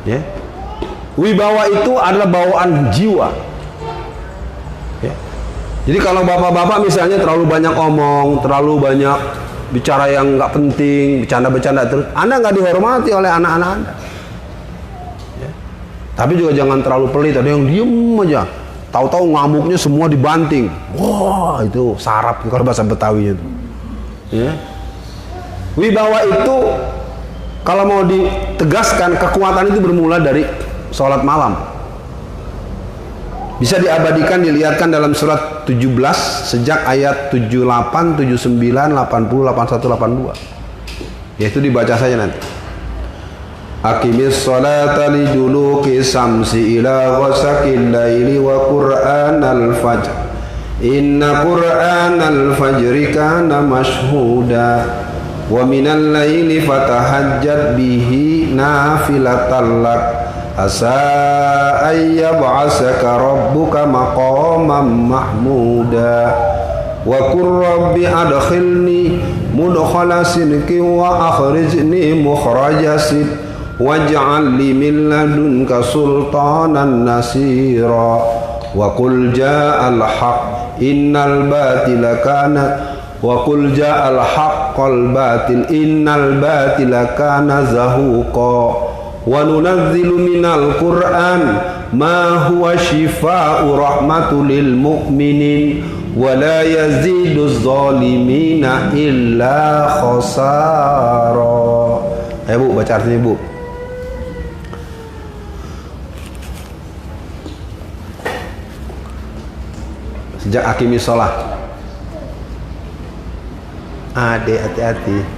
Ya. Wibawa itu adalah bawaan jiwa. Ya. Jadi kalau bapak-bapak misalnya terlalu banyak omong, terlalu banyak bicara yang nggak penting, bercanda-bercanda terus, Anda nggak dihormati oleh anak-anak Anda. Ya. Tapi juga jangan terlalu pelit, ada yang diem aja, tahu-tahu ngamuknya semua dibanting. Wah, itu sarap kalau bahasa Betawi itu. Ya. Wibawa itu kalau mau ditegaskan, kekuatan itu bermula dari sholat malam. Bisa diabadikan, dilihatkan dalam surat 17 sejak ayat 78, 79, 80, 81, 82. Yaitu dibaca saja nanti. Aqimis sholata liduluki samsi ila ghasaqil laili wa qur'anal fajr. Inna qur'anal fajri kana mashhuda. Wa minal laili fatahajjad bihi nafilatan lak. Asa ayyab'asaka rabbuka maqaman mahmuda. Wa qur rabbi adkhilni mudkhala sidqin wa akhrijni mukhraja sidqin waj'al li min ladunka sultanan nasira. Wa qul ja'al haqq innal batila kana wa qul ja'al haqqal batil innal batila kana zahuqa. Wa nunazzilu minal Qur'an ma huwa shifaa'u rahmatul lil mu'minin wa la yaziduz zalimina illa khasara. Ayo Bu, baca artinya Bu. Sejak aqimis shalah. Ade, hati-hati.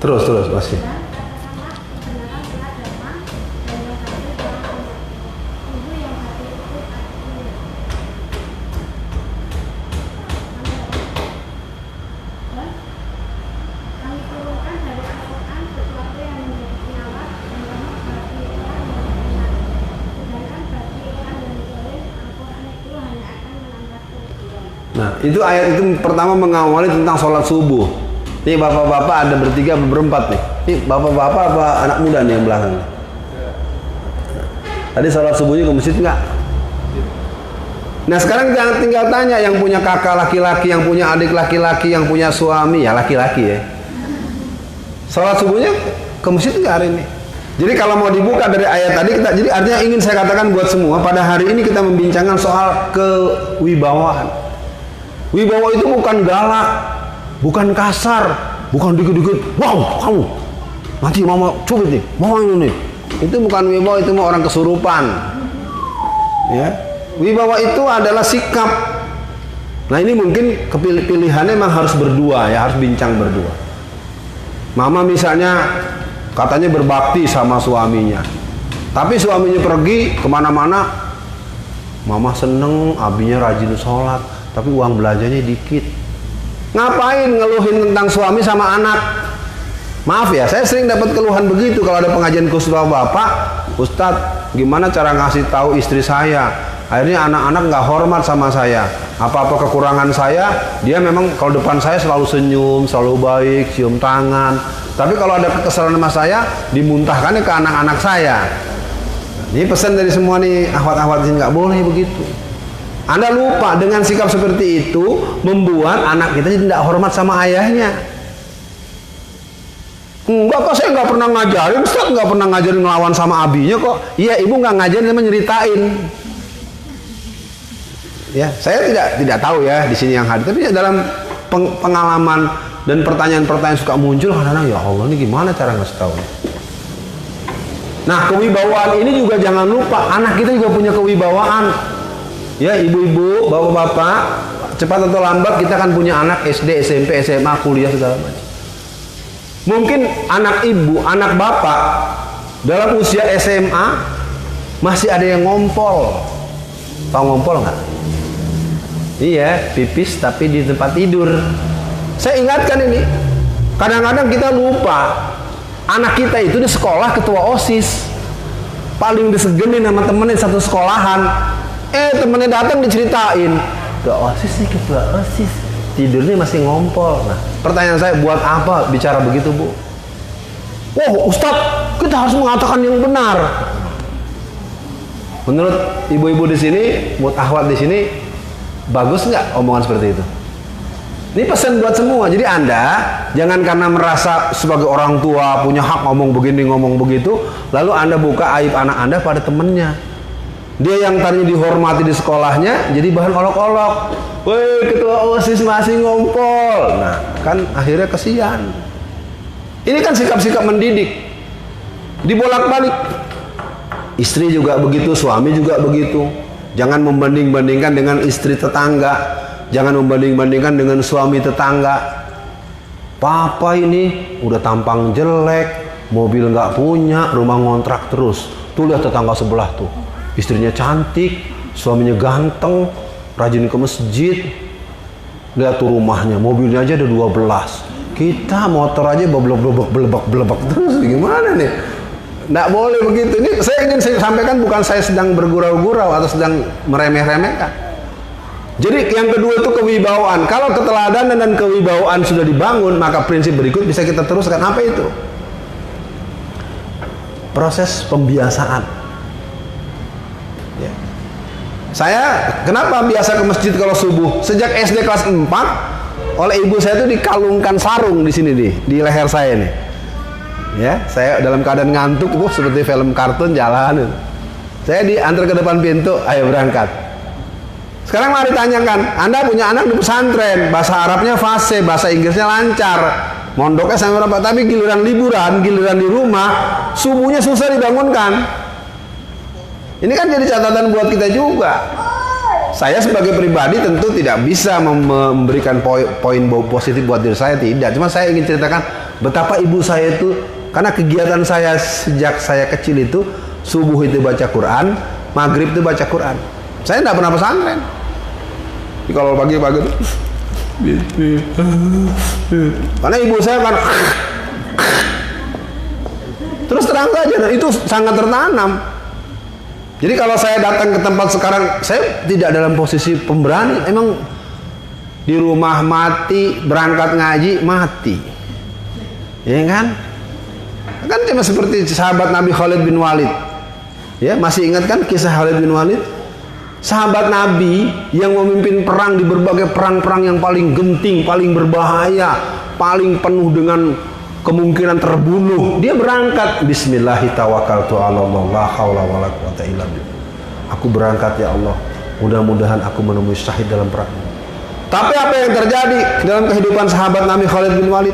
Terus masih. Nah, itu ayat itu pertama mengawali tentang sholat subuh. Ini bapak-bapak ada bertiga berempat nih. Ini bapak-bapak apa anak muda nih yang belakang? Tadi sholat subuhnya ke masjid nggak? Nah sekarang jangan tinggal tanya yang punya kakak laki-laki, yang punya adik laki-laki, yang punya suami ya laki-laki ya. Sholat subuhnya ke masjid nggak hari ini? Jadi kalau mau dibuka dari ayat tadi kita, jadi artinya ingin saya katakan buat semua pada hari ini kita membincangkan soal kewibawaan. Wibawa itu bukan galak, bukan kasar, bukan dikit-dikit, wow kamu, nanti mama cubit nih, mama ini. Itu bukan wibawa, itu mah orang kesurupan. Ya, wibawa itu adalah sikap. Nah ini mungkin pilihannya memang harus berdua ya, harus bincang berdua. Mama misalnya katanya berbakti sama suaminya, tapi suaminya pergi kemana-mana, mama seneng, abinya rajin sholat. Tapi uang belanjanya dikit. Ngapain ngeluhin tentang suami sama anak? Maaf ya, saya sering dapat keluhan begitu kalau ada pengajian khusus bapak, Ustadz, gimana cara ngasih tahu istri saya? Akhirnya anak-anak nggak hormat sama saya. Apa-apa kekurangan saya, dia memang kalau depan saya selalu senyum, selalu baik, cium tangan. Tapi kalau ada kesalahan sama saya, dimuntahkannya ke anak-anak saya. Ini pesan dari semua nih, akhwat-akhwat ini nggak boleh begitu. Anda lupa dengan sikap seperti itu membuat anak kita tidak hormat sama ayahnya. Enggak kok, saya nggak pernah ngajarin, Ustaz nggak pernah ngajarin ngelawan sama abinya kok. Iya, ibu nggak ngajarin, cuma nyeritain. Ya, saya tidak tahu ya di sini yang hadir, tapi dalam pengalaman dan pertanyaan-pertanyaan suka muncul kadang-kadang, ya Allah ini gimana cara ngasih tahu. Nah, kewibawaan ini juga jangan lupa, anak kita juga punya kewibawaan. Ya, ibu-ibu, bapak-bapak, cepat atau lambat kita akan punya anak SD, SMP, SMA, kuliah segala macam. Mungkin anak ibu, anak bapak dalam usia SMA masih ada yang ngompol. Tahu ngompol nggak? Iya, pipis tapi di tempat tidur. Saya ingatkan ini. Kadang-kadang kita lupa anak kita itu di sekolah ketua OSIS, paling disegenin sama temennya satu sekolahan. Temennya datang diceritain, ketua OSIS nih, ketua OSIS, tidurnya masih ngompol. Nah, pertanyaan saya, buat apa bicara begitu, Bu? Oh, Ustadz, kita harus mengatakan yang benar. Menurut ibu-ibu di sini, buat akhwat di sini, bagus nggak omongan seperti itu? Ini pesan buat semua. Jadi Anda jangan karena merasa sebagai orang tua punya hak ngomong begini, ngomong begitu, lalu Anda buka aib anak Anda pada temennya. Dia yang tadinya dihormati di sekolahnya jadi bahan olok-olok. Woi, ketua OSIS masih ngompol. Nah, kan akhirnya kesian. Ini kan sikap-sikap mendidik. Dibolak-balik. Istri juga begitu, suami juga begitu. Jangan membanding-bandingkan dengan istri tetangga. Jangan membanding-bandingkan dengan suami tetangga. Papa ini udah tampang jelek, mobil nggak punya, rumah ngontrak terus. Tuh lihat tetangga sebelah tuh. Istrinya cantik, suaminya ganteng, rajin ke masjid. Lihat tuh rumahnya, mobilnya aja ada 12. Kita motor aja belebek terus. Gimana nih? Nggak boleh begitu. Ini saya ingin sampaikan, bukan saya sedang bergurau-gurau atau sedang meremeh-remehkan. Jadi yang kedua itu kewibawaan. Kalau keteladanan dan kewibawaan sudah dibangun, maka prinsip berikut bisa kita teruskan. Apa itu? Proses pembiasaan. Ya. Saya kenapa biasa ke masjid kalau subuh? Sejak SD kelas 4 oleh ibu saya itu dikalungkan sarung di sini di leher saya nih. Ya, saya dalam keadaan ngantuk, seperti film kartun jalan. Saya diantar ke depan pintu, ayo berangkat. Sekarang mari tanyakan, Anda punya anak di pesantren, bahasa Arabnya fasih, bahasa Inggrisnya lancar, mondoknya sampai berapa? Tapi giliran liburan, giliran di rumah, subuhnya susah dibangunkan. Ini kan jadi catatan buat kita juga. saya sebagai pribadi tentu tidak bisa memberikan poin positif buat diri saya, tidak. Cuma saya ingin ceritakan betapa ibu saya itu, karena kegiatan saya sejak saya kecil itu, subuh itu baca Quran, maghrib itu baca Quran. Saya tidak pernah pesantren. Jadi kalau pagi-pagi itu, karena ibu saya kan, terus terang saja, dan itu sangat tertanam. Jadi kalau saya datang ke tempat sekarang, saya tidak dalam posisi pemberani. Emang di rumah mati, berangkat ngaji mati, ya kan? Kan cuma seperti sahabat Nabi Khalid bin Walid. Ya, masih ingat kan kisah Khalid bin Walid? Sahabat Nabi yang memimpin perang di berbagai perang-perang yang paling genting, paling berbahaya, paling penuh dengan kemungkinan terbunuh. Dia berangkat, Bismillahirrahmanirrahim, la haula wala quwata illa billah. Aku berangkat ya Allah, mudah-mudahan aku menemui syahid dalam perang. Tapi apa yang terjadi dalam kehidupan sahabat Nabi Khalid bin Walid?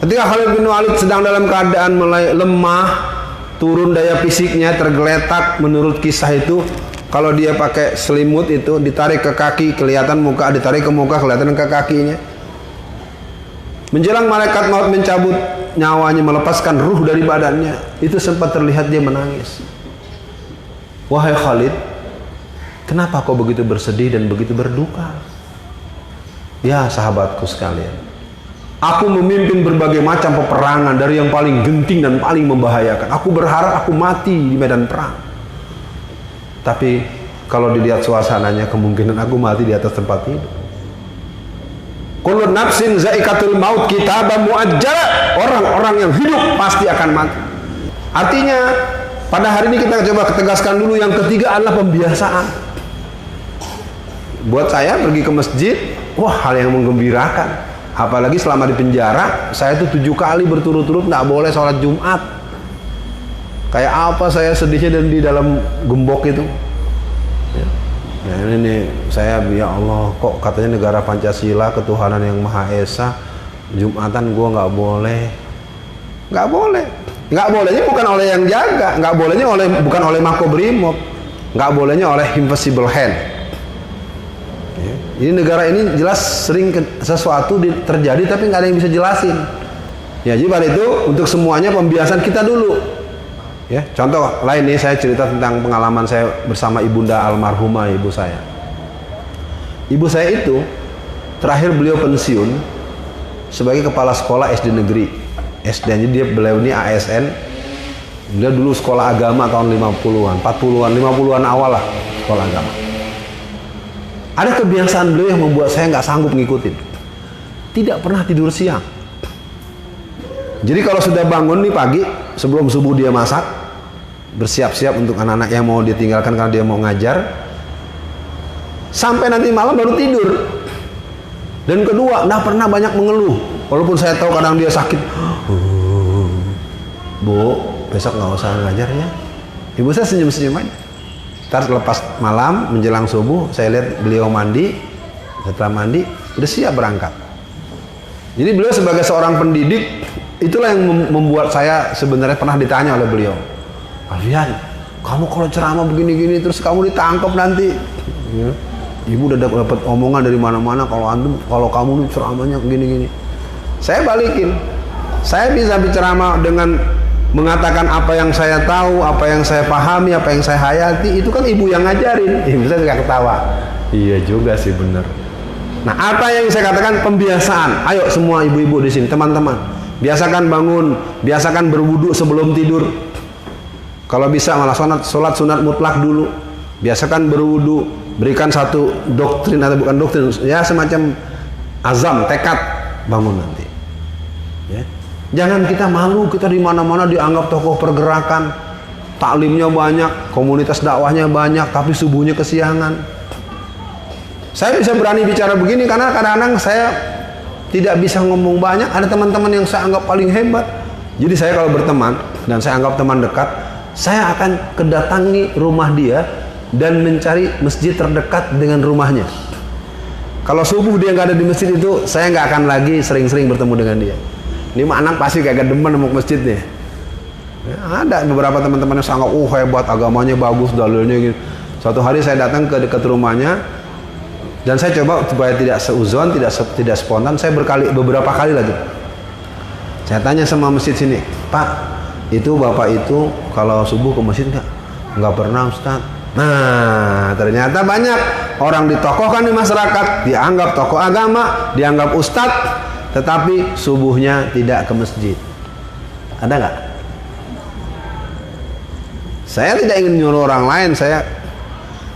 Ketika Khalid bin Walid sedang dalam keadaan mulai lemah, turun daya fisiknya, tergeletak, menurut kisah itu, kalau dia pakai selimut itu ditarik ke kaki kelihatan muka, ditarik ke muka kelihatan ke kakinya. Menjelang malaikat maut mencabut nyawanya, melepaskan ruh dari badannya, itu sempat terlihat dia menangis. Wahai Khalid, kenapa kau begitu bersedih dan begitu berduka? Ya sahabatku sekalian, aku memimpin berbagai macam peperangan, dari yang paling genting dan paling membahayakan. Aku berharap aku mati di medan perang. Tapi kalau dilihat suasananya, kemungkinan aku mati di atas tempat tidur. Kullu nafsin zaikatul maut kitaban muajjala. Orang-orang yang hidup pasti akan mati. Artinya pada hari ini kita coba tegaskan dulu, yang ketiga adalah pembiasaan. Buat saya pergi ke masjid, wah hal yang menggembirakan. Apalagi selama di penjara, saya itu 7 kali berturut-turut nggak boleh sholat Jumat. Kayak apa saya sedihnya dan di dalam gembok itu. Nah ini saya, ya Allah, kok katanya negara Pancasila, ketuhanan yang Maha Esa, Jumatan gua nggak boleh. Nggak boleh. Nggak bolehnya bukan oleh yang jaga, nggak bolehnya bukan oleh Makobrimob, nggak bolehnya oleh Invisible Hand. Ya. Ini negara ini jelas sering sesuatu terjadi tapi nggak ada yang bisa jelasin. Ya, jadi pada itu untuk semuanya pembiasaan kita dulu. Ya, contoh lain nih, saya cerita tentang pengalaman saya bersama ibunda almarhumah ibu saya. Ibu saya itu terakhir beliau pensiun sebagai kepala sekolah SD negeri. SD-nya beliau ini ASN. Beliau dulu sekolah agama tahun 50-an, 40-an, 50-an awal lah sekolah agama. Ada kebiasaan beliau yang membuat saya nggak sanggup ngikutin. Tidak pernah tidur siang. Jadi kalau sudah bangun nih pagi, sebelum subuh dia masak, bersiap-siap untuk anak-anak yang mau dia tinggalkan karena dia mau ngajar, sampai nanti malam baru tidur. Dan kedua, nggak pernah banyak mengeluh, walaupun saya tahu kadang dia sakit. Bu, besok nggak usah ngajar ya. Ibu saya senyum-senyum aja. Ntar lepas malam menjelang subuh, saya lihat beliau mandi, setelah mandi udah siap berangkat. Jadi beliau sebagai seorang pendidik, itulah yang membuat saya sebenarnya pernah ditanya oleh beliau, Alfian, kamu kalau ceramah begini-gini terus kamu ditangkap nanti. Ya. Ibu udah dapat omongan dari mana-mana kalau kamu ceramahnya begini-gini. Saya balikin, saya bisa berceramah dengan mengatakan apa yang saya tahu, apa yang saya pahami, apa yang saya hayati. Itu kan ibu yang ngajarin. Ibu saya juga ketawa. Iya juga sih, bener. Nah, apa yang saya katakan pembiasaan. Ayo semua ibu-ibu di sini, teman-teman, biasakan bangun, biasakan berwudu sebelum tidur. Kalau bisa malah sholat sunat mutlak dulu. Biasakan berwudu, berikan satu doktrin atau bukan doktrin, ya semacam azam, tekad bangun nanti. Ya. Jangan kita malu, kita di mana-mana dianggap tokoh pergerakan, taklimnya banyak, komunitas dakwahnya banyak, tapi subuhnya kesiangan. Saya bisa berani bicara begini karena kadang-kadang saya tidak bisa ngomong banyak. Ada teman-teman yang saya anggap paling hebat. Jadi saya kalau berteman dan saya anggap teman dekat, saya akan kedatangi rumah dia dan mencari masjid terdekat dengan rumahnya. Kalau subuh dia nggak ada di masjid itu, saya nggak akan lagi sering-sering bertemu dengan dia. Ini mah anak pasti kagak demen sama masjidnya. Ya, ada beberapa teman-teman yang sangat hebat, agamanya bagus, dalilnya gitu. Suatu hari saya datang ke dekat rumahnya dan saya coba supaya tidak seuzon, tidak spontan, saya beberapa kali lagi. Saya tanya sama masjid sini, Pak, itu bapak itu kalau subuh ke masjid nggak? Nggak pernah, Ustaz. Nah, ternyata banyak orang ditokohkan di masyarakat, dianggap tokoh agama, dianggap ustadz, tetapi subuhnya tidak ke masjid. Ada nggak? Saya tidak ingin nyuruh orang lain, saya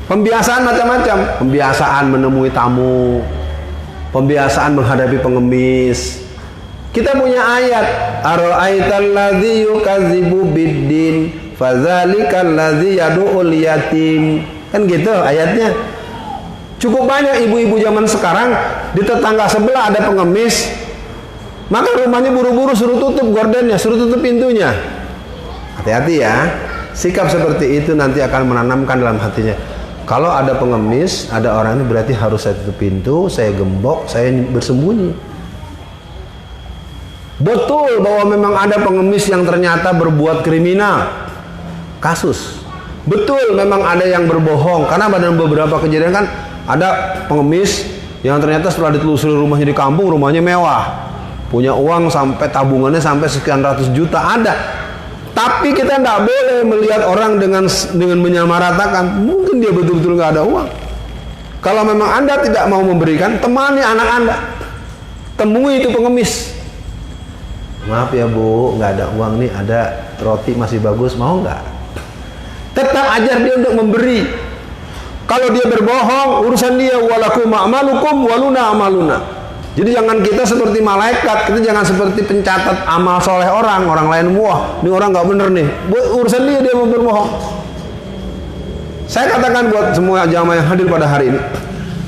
pembiasaan macam-macam, pembiasaan menemui tamu, pembiasaan menghadapi pengemis. Kita punya ayat, ara'aital ladzi yukadzibu biddin fadzalikal ladzi yad'ul yatim. Kan gitu ayatnya. Cukup banyak ibu-ibu zaman sekarang di tetangga sebelah ada pengemis, maka rumahnya buru-buru suruh tutup gordennya, suruh tutup pintunya. Hati-hati ya. Sikap seperti itu nanti akan menanamkan dalam hatinya, kalau ada pengemis, ada orang ini berarti harus saya tutup pintu, saya gembok, saya bersembunyi. Betul bahwa memang ada pengemis yang ternyata berbuat kriminal, kasus. Betul memang ada yang berbohong, karena pada beberapa kejadian kan ada pengemis yang ternyata setelah ditelusuri rumahnya di kampung, rumahnya mewah, punya uang sampai tabungannya sampai sekian ratus juta, ada. Tapi kita tidak boleh melihat orang dengan menyamaratakan. Mungkin dia betul-betul nggak ada uang. Kalau memang Anda tidak mau memberikan, temani anak Anda, temui itu pengemis. Maaf ya Bu, nggak ada uang nih, ada roti masih bagus, mau nggak? Tetap ajar dia untuk memberi. Kalau dia berbohong, urusan dia. Walakum a'malukum waluna amaluna. Jadi jangan kita seperti malaikat, kita jangan seperti pencatat amal soleh orang lain, wah ini orang nggak bener nih, urusan dia mau berbohong. Saya katakan buat semua jamaah yang hadir pada hari ini,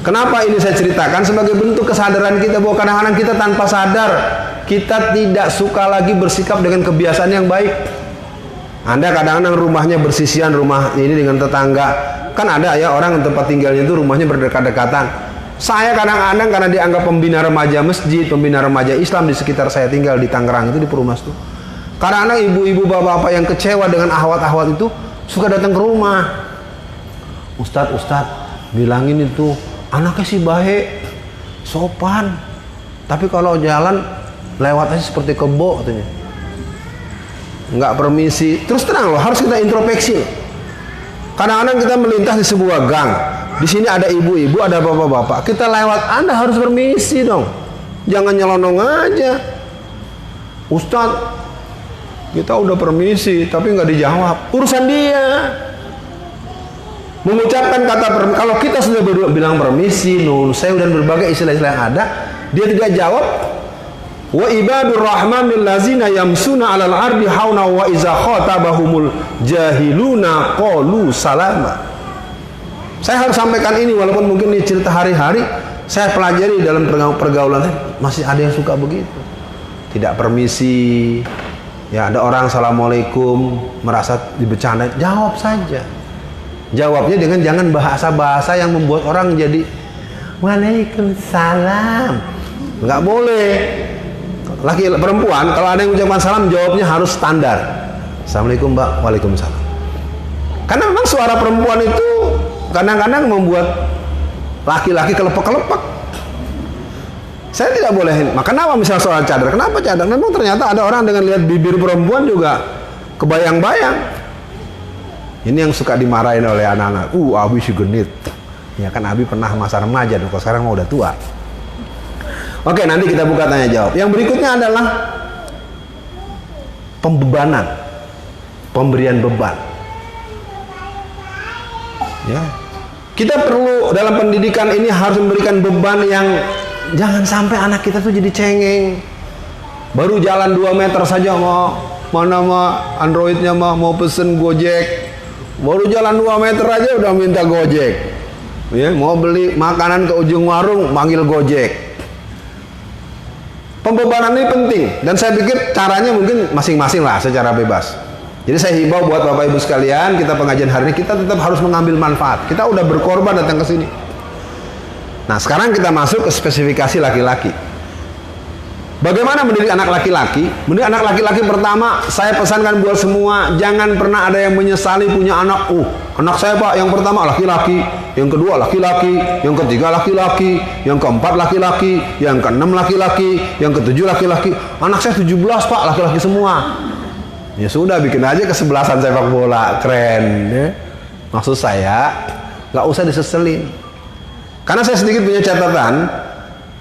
kenapa ini saya ceritakan sebagai bentuk kesadaran kita bahwa kadang-kadang kita tanpa sadar kita tidak suka lagi bersikap dengan kebiasaan yang baik. Anda kadang-kadang rumahnya bersisian, rumah ini dengan tetangga, kan ada ya orang tempat tinggalnya itu rumahnya berdekat-dekatan. Saya kadang-kadang karena dianggap pembina remaja masjid, pembina remaja Islam di sekitar saya tinggal di Tangerang itu, di Perumnas itu, kadang-kadang ibu-ibu bapak-bapak yang kecewa dengan ahwat-ahwat itu suka datang ke rumah. Ustadz, bilangin itu anaknya sih baik, sopan, tapi kalau jalan lewat aja seperti kebo katanya, nggak permisi. Terus terang loh, harus kita introspeksi. Kadang-kadang kita melintas di sebuah gang, di sini ada ibu-ibu, ada bapak-bapak, kita lewat, Anda harus permisi dong, jangan nyelonong aja. Ustadz, kita udah permisi tapi nggak dijawab, urusan dia. Mengucapkan kata kalau kita sudah bilang permisi, nun sewu dan berbagai istilah-istilah yang ada, dia tidak jawab. Wa ibadur rahmanil lazina yamsuna 'alal ardi hauna wa iza khatabahumul jahiluna qalu salama. Saya harus sampaikan ini walaupun mungkin ini cerita hari-hari, saya pelajari dalam pergaulan saya, masih ada yang suka begitu. Tidak permisi. Ya, ada orang assalamualaikum merasa dibecanda, jawab saja. Jawabnya dengan jangan bahasa-bahasa yang membuat orang jadi waalaikumsalam. Enggak boleh. Laki perempuan kalau ada yang ucapkan salam jawabnya harus standar. Assalamualaikum Mbak, waalaikumsalam. Karena memang suara perempuan itu kadang-kadang membuat laki-laki kelepek-kelepek. Saya tidak boleh. Maka kenapa misalnya soal cadar? Kenapa cadar? Memang ternyata ada orang dengan lihat bibir perempuan juga kebayang-bayang. Ini yang suka dimarahin oleh anak-anak. Abi si genit. Ya kan Abi pernah masa remaja, kalau sekarang mau udah tua. Oke, nanti kita buka tanya jawab. Yang berikutnya adalah pembebanan, pemberian beban. Ya, kita perlu dalam pendidikan ini harus memberikan beban yang jangan sampai anak kita tuh jadi cengeng. Baru jalan 2 meter saja mana Androidnya mau pesen Gojek. Baru jalan 2 meter aja udah minta Gojek. Ya, mau beli makanan ke ujung warung manggil Gojek. Pembebanan ini penting dan saya pikir caranya mungkin masing-masing lah secara bebas. Jadi saya himbau buat Bapak Ibu sekalian, kita pengajian hari ini kita tetap harus mengambil manfaat. Kita udah berkorban datang ke sini. Nah, sekarang kita masuk ke spesifikasi laki-laki. Bagaimana mendidik anak laki-laki? Mendidik anak laki-laki pertama, saya pesankan buat semua, jangan pernah ada yang menyesali punya anak. Anak saya Pak, yang pertama laki-laki, yang kedua laki-laki, yang ketiga laki-laki, yang keempat laki-laki, yang keenam laki-laki, yang ketujuh laki-laki. Anak saya 17 Pak, laki-laki semua. Ya sudah, bikin aja kesebelasan sepak bola, keren ya. Maksud saya, nggak usah diseselin. Karena saya sedikit punya catatan,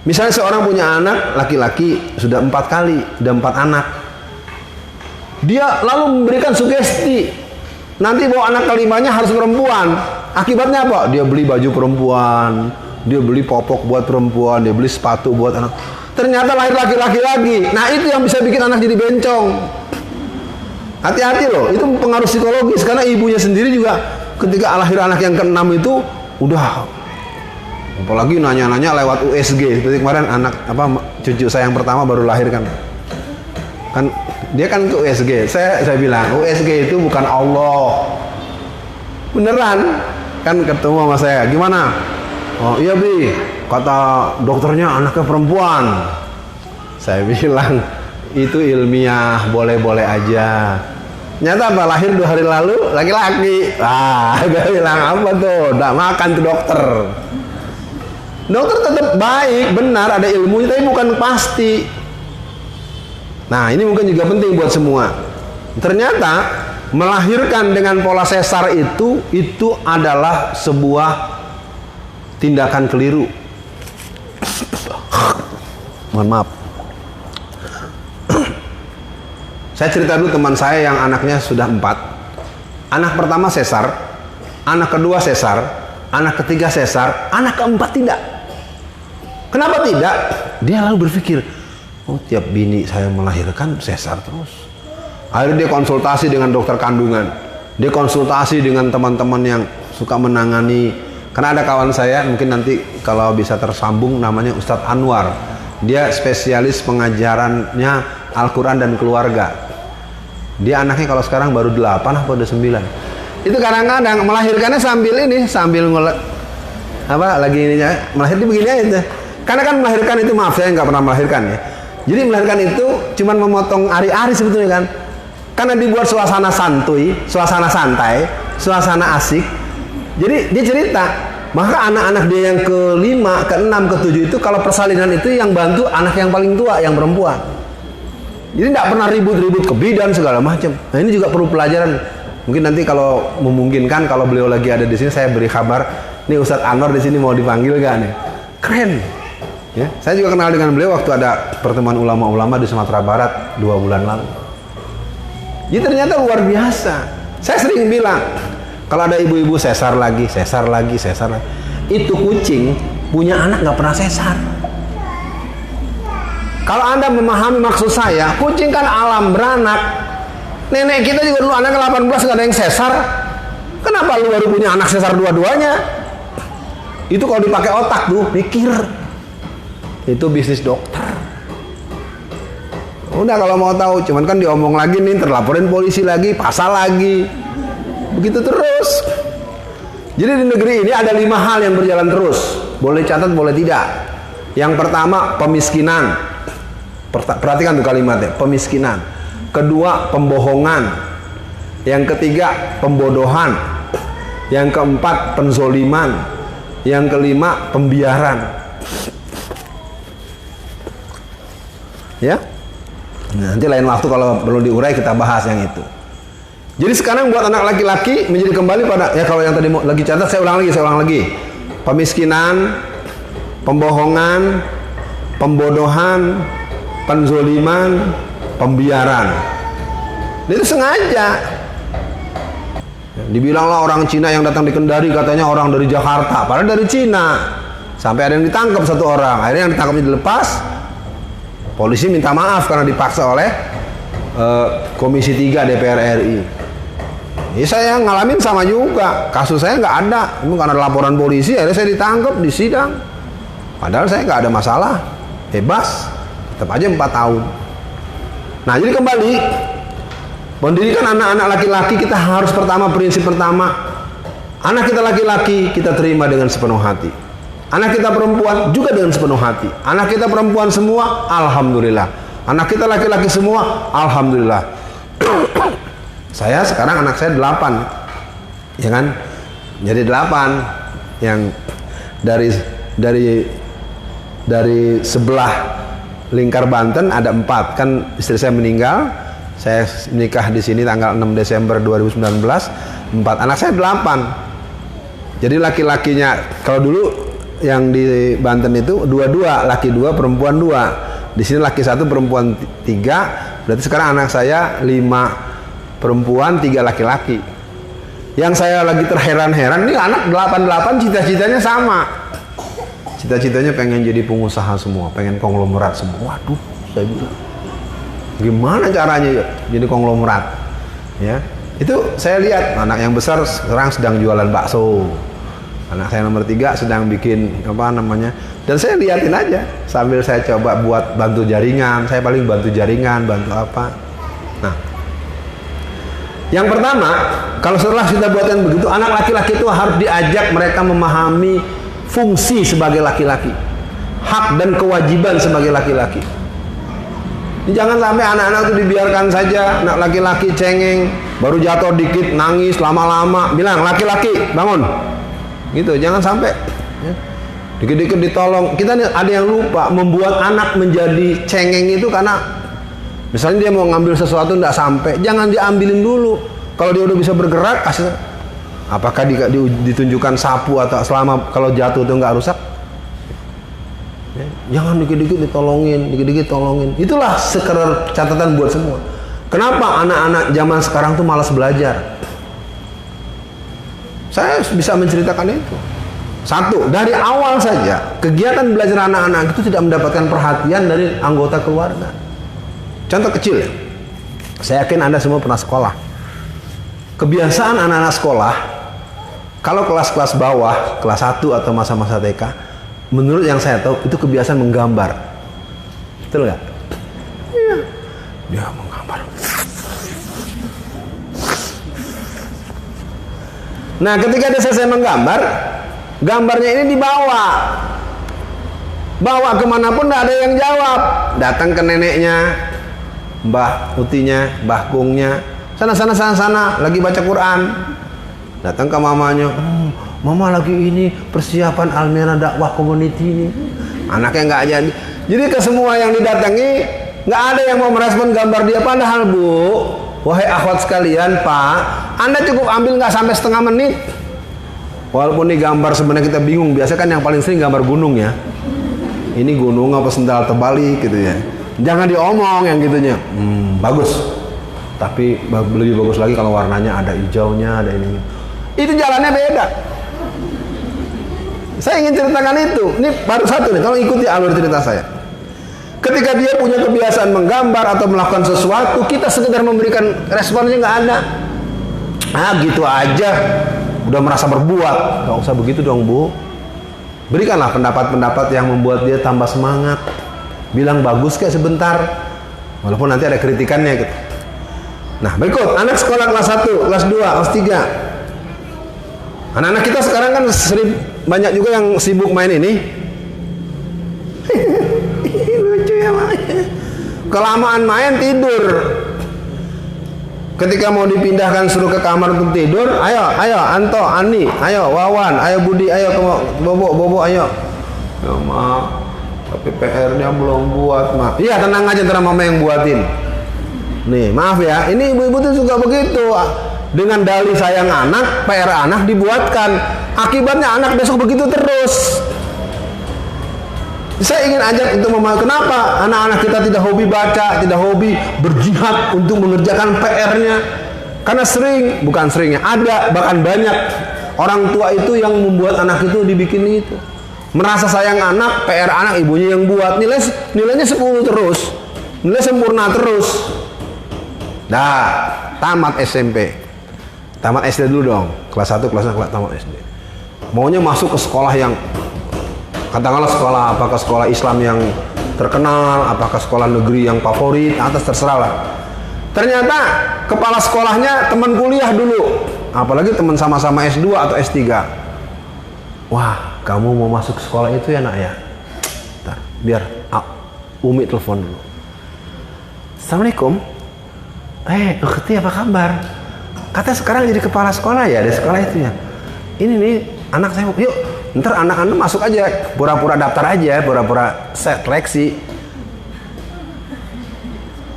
misalnya seorang punya anak laki-laki, sudah 4 kali, sudah 4 anak. Dia lalu memberikan sugesti, nanti bawa anak kelimanya harus perempuan. Akibatnya apa? Dia beli baju perempuan, dia beli popok buat perempuan, dia beli sepatu buat anak. Ternyata lahir laki-laki lagi. Nah itu yang bisa bikin anak jadi bencong. Hati-hati loh, itu pengaruh psikologis. Karena ibunya sendiri juga ketika lahir anak yang ke-6 itu udah, apalagi nanya-nanya lewat USG. Seperti kemarin anak cucu saya yang pertama baru lahir kan dia kan ke USG. Saya bilang USG itu bukan Allah. Beneran kan, ketemu sama saya, gimana? Oh iya Bi, kata dokternya anaknya perempuan. Saya bilang itu ilmiah, boleh-boleh aja. Nyata apa, lahir 2 hari lalu laki-laki. Dia bilang apa tuh, udah makan tuh dokter. Dokter tetap baik, benar, ada ilmunya, tapi bukan pasti. Nah ini mungkin juga penting buat semua. Ternyata melahirkan dengan pola sesar itu adalah sebuah tindakan keliru. Mohon maaf. Saya cerita dulu teman saya yang anaknya sudah 4. Anak pertama sesar, anak kedua sesar, anak ketiga sesar, anak keempat tidak. Kenapa tidak? Dia lalu berpikir, oh tiap bini saya melahirkan sesar terus. Akhirnya dia konsultasi dengan dokter kandungan, dia konsultasi dengan teman-teman yang suka menangani. Karena ada kawan saya, mungkin nanti kalau bisa tersambung, namanya Ustadz Anwar. Dia spesialis pengajarannya Al-Quran dan keluarga. Dia anaknya kalau sekarang baru 8 atau udah 9. Itu kadang-kadang melahirkannya sambil ngolek lagi ininya, melahirkan begini aja. Karena kan melahirkan itu, maaf saya nggak pernah melahirkan ya. Jadi melahirkan itu cuman memotong ari-ari sebetulnya kan. Karena dibuat suasana santuy, suasana santai, suasana asik. Jadi dia cerita, maka anak-anak dia yang ke-5, ke-6, ke-7 itu kalau persalinan itu yang bantu anak yang paling tua, yang perempuan. Jadi tidak pernah ribut-ribut ke bidan segala macam. Nah ini juga perlu pelajaran. Mungkin nanti kalau memungkinkan, kalau beliau lagi ada di sini, saya beri kabar. Nih Ustadz Anwar di sini mau dipanggil gak nih? Keren. Ya, saya juga kenal dengan beliau waktu ada pertemuan ulama-ulama di Sumatera Barat 2 bulan lalu. Jadi ternyata luar biasa. Saya sering bilang, kalau ada ibu-ibu sesar lagi, itu kucing punya anak nggak pernah sesar. Kalau Anda memahami maksud saya, kucing kan alam beranak. Nenek kita juga dulu anaknya 18 nggak ada yang sesar. Kenapa lu baru punya anak sesar dua-duanya? Itu kalau dipakai otak tuh, pikir. Itu bisnis dokter. Udah kalau mau tahu, cuman kan diomong lagi nih, terlaporin polisi lagi, pasal lagi. Begitu terus. Jadi di negeri ini ada 5 hal yang berjalan terus. Boleh catat, boleh tidak. Yang pertama, pemiskinan. Perhatikan tuh kalimatnya, pemiskinan. Kedua, pembohongan. Yang ketiga, pembodohan. Yang keempat, penzoliman. Yang kelima, pembiaran. Ya, nanti lain waktu kalau perlu diurai kita bahas yang itu. Jadi sekarang buat anak laki-laki menjadi kembali pada, ya kalau yang tadi mau lagi catat, saya ulang lagi. Pemiskinan, pembohongan, pembodohan, penzoliman, pembiaran. Itu sengaja. Dibilanglah orang Cina yang datang di Kendari katanya orang dari Jakarta, padahal dari Cina. Sampai ada yang ditangkap 1 orang, akhirnya yang ditangkapnya dilepas. Polisi minta maaf karena dipaksa oleh Komisi 3 DPR RI. Ya saya ngalamin sama juga. Kasus saya nggak ada. Itu karena laporan polisi, akhirnya saya ditangkap di sidang. Padahal saya nggak ada masalah. Bebas. Tetap aja 4 tahun. Nah jadi kembali, pendidikan anak-anak laki-laki kita harus prinsip pertama. Anak kita laki-laki kita terima dengan sepenuh hati. Anak kita perempuan juga dengan sepenuh hati. Anak kita perempuan semua, alhamdulillah. Anak kita laki-laki semua, alhamdulillah. Saya sekarang anak saya 8, ya kan? Jadi 8 yang dari sebelah lingkar Banten ada 4. Kan istri saya meninggal, saya menikah di sini tanggal 6 Desember 2019, 4 anak saya 8. Jadi laki-lakinya kalau dulu yang di Banten itu 2-2, laki 2 perempuan 2. Di sini laki 1 perempuan 3. Berarti sekarang anak saya 5 perempuan 3 laki-laki. Yang saya lagi terheran-heran, ini anak 8 cita-citanya sama. Cita-citanya pengen jadi pengusaha semua, pengen konglomerat semua. Waduh, saya bilang, gimana caranya ya jadi konglomerat? Ya, itu saya lihat anak yang besar sekarang sedang jualan bakso. Anak saya nomor 3 sedang bikin apa namanya. Dan saya liatin aja sambil saya coba buat bantu jaringan. Saya paling bantu jaringan, bantu apa. Nah, yang pertama, kalau setelah kita buatkan begitu, anak laki-laki itu harus diajak mereka memahami fungsi sebagai laki-laki, hak dan kewajiban sebagai laki-laki. Jangan sampai anak-anak itu dibiarkan saja, anak laki-laki cengeng, baru jatuh dikit nangis lama-lama, bilang laki-laki bangun, gitu. Jangan sampai ya, dikit-dikit ditolong. Kita ada yang lupa membuat anak menjadi cengeng itu karena misalnya dia mau ngambil sesuatu tidak sampai, jangan diambilin dulu. Kalau dia udah bisa bergerak, kasih. Apakah ditunjukkan sapu atau selama kalau jatuh itu nggak rusak? Ya, jangan dikit-dikit ditolongin, dikit-dikit tolongin. Itulah sekedar catatan buat semua. Kenapa anak-anak zaman sekarang tuh malas belajar? Saya bisa menceritakan itu. Satu, dari awal saja kegiatan belajar anak-anak itu tidak mendapatkan perhatian dari anggota keluarga. Contoh kecil ya, saya yakin Anda semua pernah sekolah. Kebiasaan anak-anak sekolah, kalau kelas-kelas bawah, kelas 1 atau masa-masa TK, menurut yang saya tahu itu kebiasaan menggambar. Betul nggak? Iya. Dia menggambar. Nah, ketika dia selesai menggambar, gambarnya ini dibawa. Bawa kemanapun tidak ada yang jawab. Datang ke neneknya, Mbah Utinya, Mbah Kungnya, sana, lagi baca Quran. Datang ke mamanya, mama lagi ini persiapan Almera dakwah community ini. Anaknya nggak jadi. Jadi ke semua yang didatangi nggak ada yang mau merespon gambar dia. Padahal Bu, wahai akhwat sekalian, Pak, Anda cukup ambil nggak sampai setengah menit. Walaupun ini gambar sebenarnya kita bingung. Biasa kan yang paling sering gambar gunung ya. Ini gunung apa sendal terbalik gitu ya. Jangan diomong yang gitunya. Bagus. Tapi lebih bagus lagi kalau warnanya ada hijaunya, ada ini. Itu jalannya beda. Saya ingin ceritakan itu. Ini baru satu nih, kalau ikuti alur cerita saya. Ketika dia punya kebiasaan menggambar atau melakukan sesuatu, kita sekedar memberikan responnya nggak ada. Gitu aja. Udah merasa berbuat. Nggak usah begitu dong, Bu. Berikanlah pendapat-pendapat yang membuat dia tambah semangat. Bilang bagus kayak sebentar. Walaupun nanti ada kritikannya gitu. Nah, berikut anak sekolah kelas 1, kelas 2, kelas 3. Anak-anak kita sekarang kan banyak juga yang sibuk main ini. Lucu ya makanya. Kelamaan main tidur. Ketika mau dipindahkan suruh ke kamar untuk tidur, ayo Anto, Ani, ayo Wawan, ayo Budi, ayo ke Bobo, ayo. Ya maaf, tapi PR-nya belum buat, Mak. Iya, tenang aja, ntar mama yang buatin. Nih, maaf ya, ini ibu-ibu tuh suka begitu. Dengan dalih sayang anak, PR anak dibuatkan. Akibatnya anak besok begitu terus. Saya ingin ajak untuk memahami kenapa anak-anak kita tidak hobi baca, tidak hobi berjihad untuk mengerjakan PR-nya. Karena bukan seringnya, ada bahkan banyak orang tua itu yang membuat anak itu dibikin itu. Merasa sayang anak, PR anak ibunya yang buat. Nilainya 10 terus. Nilai sempurna terus. Nah, tamat SMP. Tamat SD dulu dong. Kelas 1, kelas 2, tamat SD. Maunya masuk ke sekolah yang katakanlah sekolah, apakah sekolah Islam yang terkenal, apakah sekolah negeri yang favorit, atas terserah lah. Ternyata kepala sekolahnya teman kuliah dulu. Apalagi teman sama-sama S2 atau S3. Wah, kamu mau masuk sekolah itu ya nak ya? Bentar, biar Umi telepon dulu. Assalamualaikum. Ukhti apa kabar? Katanya sekarang jadi kepala sekolah ya, di sekolah itu ya. ini nih anak saya, yuk ntar anak-anak masuk aja, pura-pura daftar aja, pura-pura seleksi.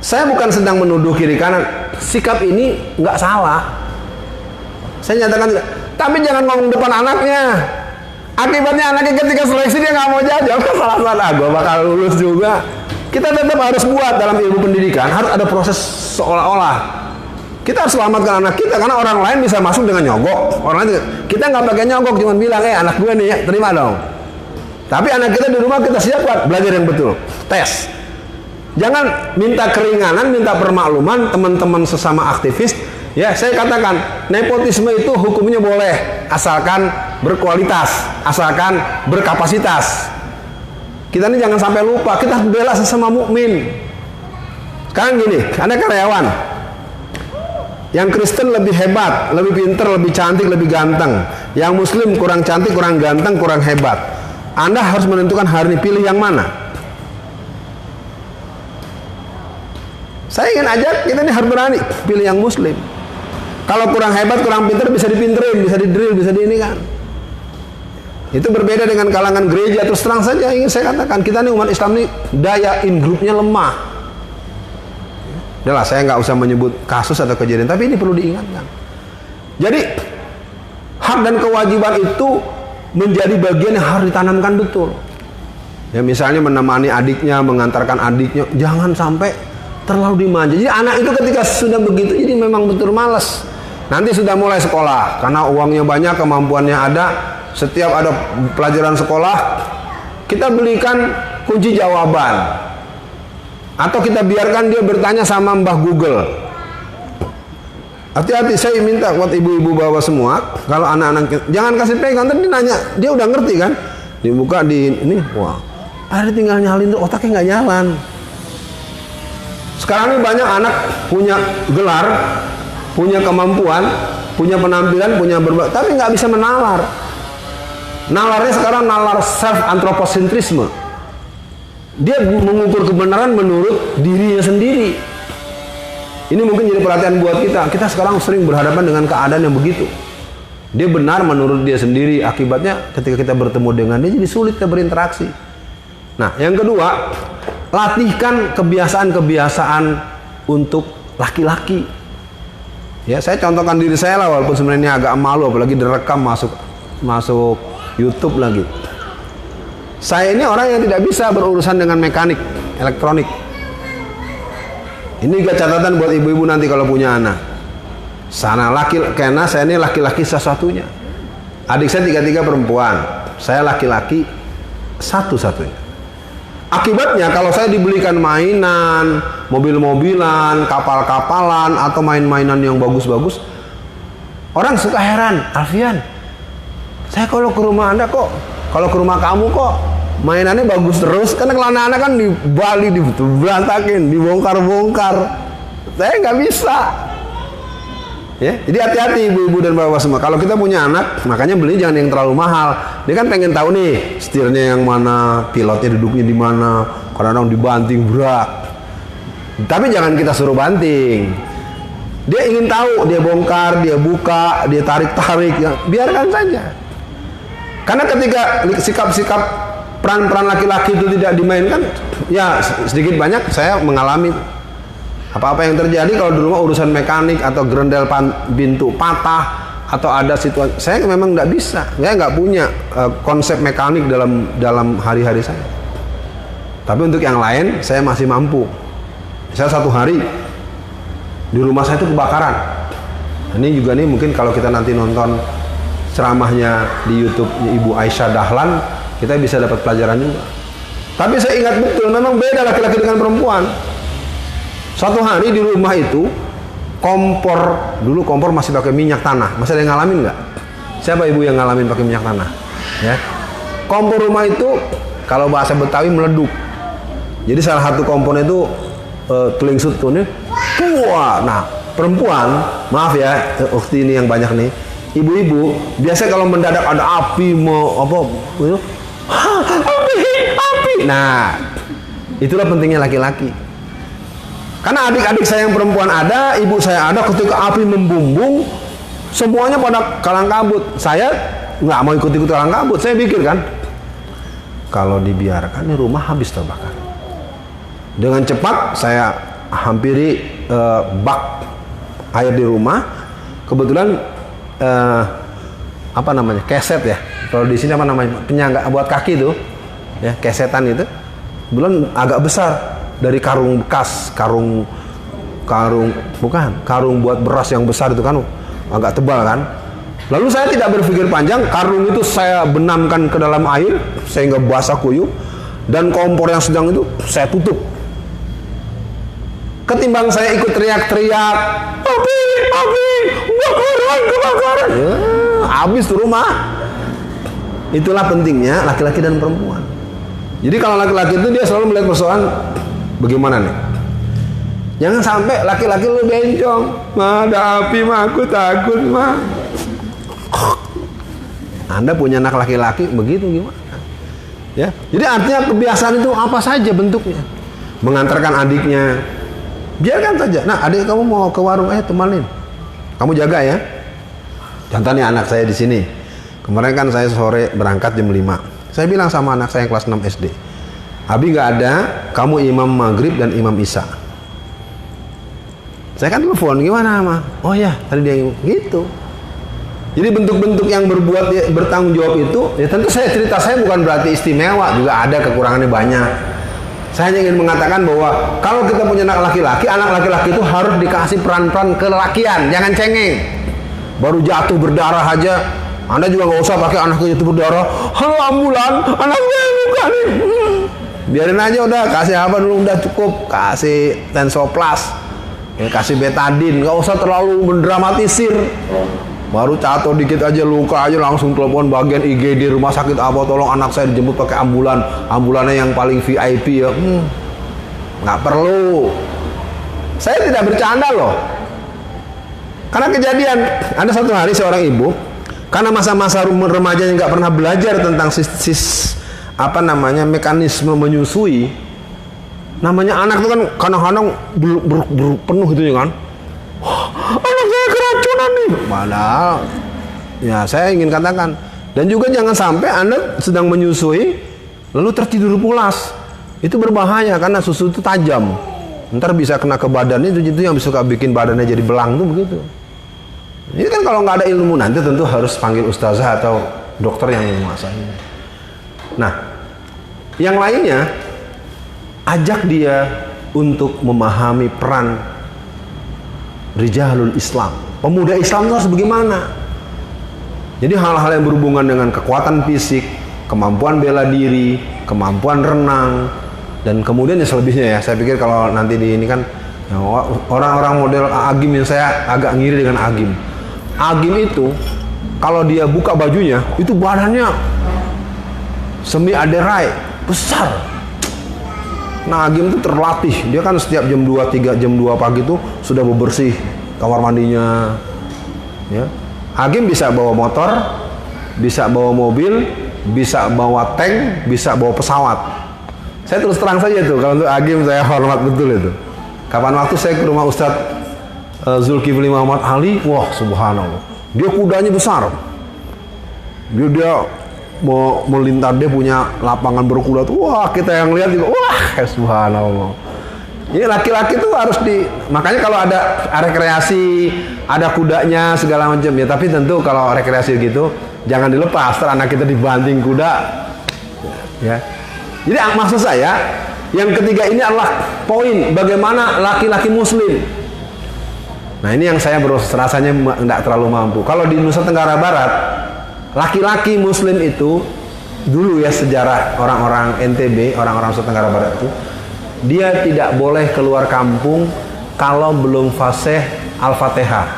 Saya bukan sedang menuduh kiri kanan, sikap ini nggak salah. Saya nyatakan tidak, tapi jangan ngomong depan anaknya. Akibatnya anaknya ketika seleksi dia nggak mau jajal, salah-salah, gue bakal lulus juga. Kita tetap harus buat dalam ilmu pendidikan, harus ada proses seolah-olah. Kita harus selamatkan anak kita, karena orang lain bisa masuk dengan nyogok. Orang lain, kita nggak pakai nyogok, cuma bilang, anak gue nih, ya, terima dong. Tapi anak kita di rumah kita siapkan, belajar yang betul, tes. Jangan minta keringanan, minta permakluman teman-teman sesama aktivis. Ya, saya katakan, nepotisme itu hukumnya boleh, asalkan berkualitas, asalkan berkapasitas. Kita ini jangan sampai lupa, kita harus bela sesama mukmin. Sekarang gini, Anda karyawan. Yang Kristen lebih hebat, lebih pinter, lebih cantik, lebih ganteng. Yang Muslim kurang cantik, kurang ganteng, kurang hebat. Anda harus menentukan hari ini, pilih yang mana. Saya ingin ajak, kita ini harus berani pilih yang Muslim. Kalau kurang hebat, kurang pinter, bisa dipinterin, bisa didrill, bisa di ini kan. Itu berbeda dengan kalangan gereja. Terus terang saja ingin saya katakan, kita ini umat Islam ini daya in grupnya lemah. Udahlah, saya nggak usah menyebut kasus atau kejadian, tapi ini perlu diingatkan. Jadi hak dan kewajiban itu menjadi bagian yang harus ditanamkan betul. Ya, misalnya menemani adiknya, mengantarkan adiknya, jangan sampai terlalu dimanja. Jadi anak itu ketika sudah begitu, jadi memang betul malas. Nanti sudah mulai sekolah, karena uangnya banyak, kemampuannya ada. Setiap ada pelajaran sekolah, kita belikan kunci jawaban. Atau kita biarkan dia bertanya sama Mbah Google. Hati-hati, saya minta buat ibu-ibu bawa semua, kalau anak-anak jangan kasih pegang, nanti dia nanya, dia udah ngerti kan? Dibuka di ini, wah, ada tinggal nyalin tuh, otaknya nggak jalan. Sekarang ini banyak anak punya gelar, punya kemampuan, punya penampilan, punya berbagai, tapi nggak bisa menalar. Nalarnya sekarang nalar self antroposentrisme. Dia mengukur kebenaran menurut dirinya sendiri. Ini mungkin jadi perhatian buat kita. Kita sekarang sering berhadapan dengan keadaan yang begitu. Dia benar menurut dia sendiri. Akibatnya ketika kita bertemu dengan dia, jadi sulit kita berinteraksi. Nah, yang kedua, latihkan kebiasaan-kebiasaan untuk laki-laki. Ya, saya contohkan diri saya lah, walaupun sebenarnya agak malu, apalagi direkam masuk YouTube lagi. Saya ini orang yang tidak bisa berurusan dengan mekanik, elektronik. Ini juga catatan buat ibu-ibu nanti kalau punya anak. Karena saya ini laki-laki satu-satunya. Adik saya 3 perempuan, saya laki-laki satu-satunya. Akibatnya kalau saya dibelikan mainan, mobil-mobilan, kapal-kapalan, atau main-mainan yang bagus-bagus, orang suka heran, Alfian, saya kalau ke rumah Anda kok, kalau ke rumah kamu kok mainannya bagus terus, karena kalau anak-anak kan di Bali berantakin, dibongkar-bongkar. Saya nggak bisa. Ya, jadi hati-hati ibu-ibu dan bapak semua. Kalau kita punya anak, makanya beli jangan yang terlalu mahal. Dia kan pengen tahu nih, setirnya yang mana, pilotnya duduknya di mana, kadang-kadang dibanting berat. Tapi jangan kita suruh banting. Dia ingin tahu, dia bongkar, dia buka, dia tarik-tarik, ya, biarkan saja. Karena ketika sikap-sikap peran-peran laki-laki itu tidak dimainkan, ya sedikit banyak saya mengalami apa-apa yang terjadi kalau di rumah urusan mekanik atau gerendel pintu patah atau ada situasi, saya memang nggak bisa, saya nggak punya konsep mekanik dalam hari-hari saya. Tapi untuk yang lain saya masih mampu. Saya satu hari di rumah saya itu kebakaran. Ini juga nih mungkin kalau kita nanti nonton ceramahnya di YouTube Ibu Aisyah Dahlan, kita bisa dapat pelajaran juga. Tapi saya ingat betul, memang beda laki-laki dengan perempuan. Suatu hari di rumah itu, dulu kompor masih pakai minyak tanah. Masih ada yang ngalamin nggak? Siapa ibu yang ngalamin pakai minyak tanah? Ya. Kompor rumah itu, kalau bahasa Betawi meleduk. Jadi salah satu kompornya itu telingsut tuh nih. Wah, nah perempuan, maaf ya, ukti ini yang banyak nih. Ibu-ibu, biasanya kalau mendadak ada api, mau apa, gitu, api. Nah, itulah pentingnya laki-laki. Karena adik-adik saya yang perempuan ada, ibu saya ada, ketika api membumbung, semuanya pada kalang kabut. Saya nggak mau ikut-ikut orang kabut. Saya pikir kan, kalau dibiarkan ini rumah habis terbakar. Dengan cepat saya hampiri bak air di rumah. Kebetulan apa namanya, keset ya. Kalau di sini apa namanya, penyangga buat kaki tuh, ya kesetan itu. Kebetulan agak besar dari karung bekas, karung buat beras yang besar itu kan, agak tebal kan. Lalu saya tidak berpikir panjang, karung itu saya benamkan ke dalam air sehingga basah kuyup, dan kompor yang sedang itu saya tutup. Ketimbang saya ikut teriak-teriak, api, kebakaran, ya, habis tuh rumah. Itulah pentingnya laki-laki dan perempuan. Jadi kalau laki-laki itu dia selalu melihat persoalan bagaimana nih. Jangan sampai laki-laki lu bencong, ada api mah aku takut mah. Anda punya anak laki-laki begitu gimana? Ya, jadi artinya kebiasaan itu apa saja bentuknya. Mengantarkan adiknya, biarkan saja. Nah, adik kamu mau ke warung, temanin. Kamu jaga ya. Contohnya anak saya di sini. Kemarin kan saya sore berangkat jam 5. Saya bilang sama anak saya yang kelas 6 SD. Abi nggak ada, kamu imam maghrib dan imam isya. Saya kan telepon, gimana Ma? Oh ya, tadi dia gitu. Jadi bentuk-bentuk yang bertanggung jawab itu, ya tentu cerita saya bukan berarti istimewa, juga ada kekurangannya banyak. Saya hanya ingin mengatakan bahwa kalau kita punya anak laki-laki itu harus dikasih peran-peran kelelakian, jangan cengeng. Baru jatuh berdarah aja, Anda juga nggak usah pakai anaknya jatuh berdarah. Halo ambulan, anaknya bukan nih. Biarin aja udah, kasih apa dulu udah cukup, kasih Tensoplas, kasih betadine, nggak usah terlalu mendramatisir. Baru jatuh dikit aja, luka aja langsung telepon bagian IGD rumah sakit apa, tolong anak saya dijemput pakai ambulannya yang paling VIP ya. Nggak perlu. Saya tidak bercanda loh. Karena kejadian, ada satu hari seorang ibu, karena masa-masa remaja yang nggak pernah belajar tentang mekanisme menyusui. Namanya anak itu kan kadang-kadang penuh gitu ya kan. Anak saya keracunan nih. Padahal ya saya ingin katakan, dan juga jangan sampai Anda sedang menyusui lalu tertidur pulas. Itu berbahaya karena susu itu tajam. Ntar bisa kena ke badannya, itu yang suka bikin badannya jadi belang tuh begitu. Ini kan kalau nggak ada ilmu nanti tentu harus panggil ustazah atau dokter yang menguasainya. Nah, yang lainnya ajak dia untuk memahami peran Rijalul Islam. Pemuda Islam itu harus bagaimana? Jadi hal-hal yang berhubungan dengan kekuatan fisik, kemampuan bela diri, kemampuan renang, dan kemudian yang selebihnya ya. Saya pikir kalau nanti di ini kan ya, orang-orang model Agim yang saya agak ngiri dengan Agim. Agim itu kalau dia buka bajunya itu badannya semi aderai besar. Nah, Agim itu terlatih. Dia kan setiap jam 2, 3, jam 2 pagi itu sudah bebersih kamar mandinya. Ya. Agim bisa bawa motor, bisa bawa mobil, bisa bawa tank, bisa bawa pesawat. Saya terus terang saja tuh, kalau untuk Agim saya hormat betul itu. Kapan waktu saya ke rumah Ustadz Zulkifli Muhammad Ali, wah subhanallah. Dia kudanya besar. Dia mau melintas, dia punya lapangan berkuda tuh, wah kita yang lihat juga, wah subhanallah. Ini laki-laki tuh harus makanya kalau ada rekreasi, ada kudanya segala macam ya, tapi tentu kalau rekreasi gitu jangan dilepas, anak kita dibanting kuda ya. Jadi maksud saya yang ketiga ini adalah poin bagaimana laki-laki muslim. Nah, ini yang saya rasanya tidak terlalu mampu. Kalau di Nusa Tenggara Barat, laki-laki muslim itu dulu ya, sejarah orang-orang NTB, orang-orang Nusa Tenggara Barat itu, dia tidak boleh keluar kampung kalau belum fasih Al-Fatihah.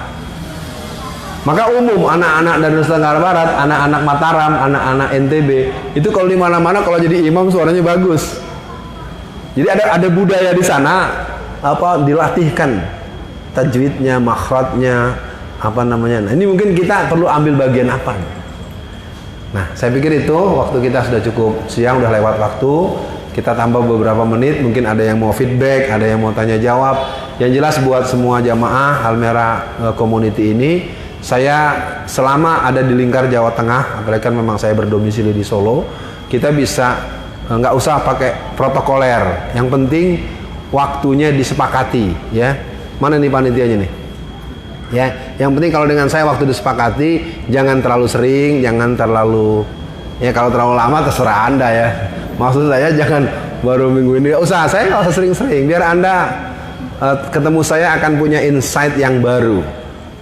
Maka umum anak-anak dari Nusa Tenggara Barat, anak-anak Mataram, anak-anak NTB itu kalau di mana-mana kalau jadi imam suaranya bagus. Jadi ada budaya di sana dilatihkan tajwidnya, makhrajnya, Nah, ini mungkin kita perlu ambil bagian apa? Nah, saya pikir itu waktu kita sudah cukup siang, udah lewat waktu. Kita tambah beberapa menit, mungkin ada yang mau feedback, ada yang mau tanya jawab. Yang jelas buat semua jamaah Al-Merah Community ini, Saya selama ada di lingkar Jawa Tengah, apalagi kan memang saya berdomisili di Solo, kita bisa nggak usah pakai protokoler. Yang penting waktunya disepakati, ya. Mana nih panitianya nih? Ya, yang penting kalau dengan saya waktu disepakati, jangan terlalu sering, jangan terlalu, ya kalau terlalu lama terserah Anda ya. Maksud saya jangan baru minggu ini, saya nggak usah sering-sering, biar Anda ketemu saya akan punya insight yang baru.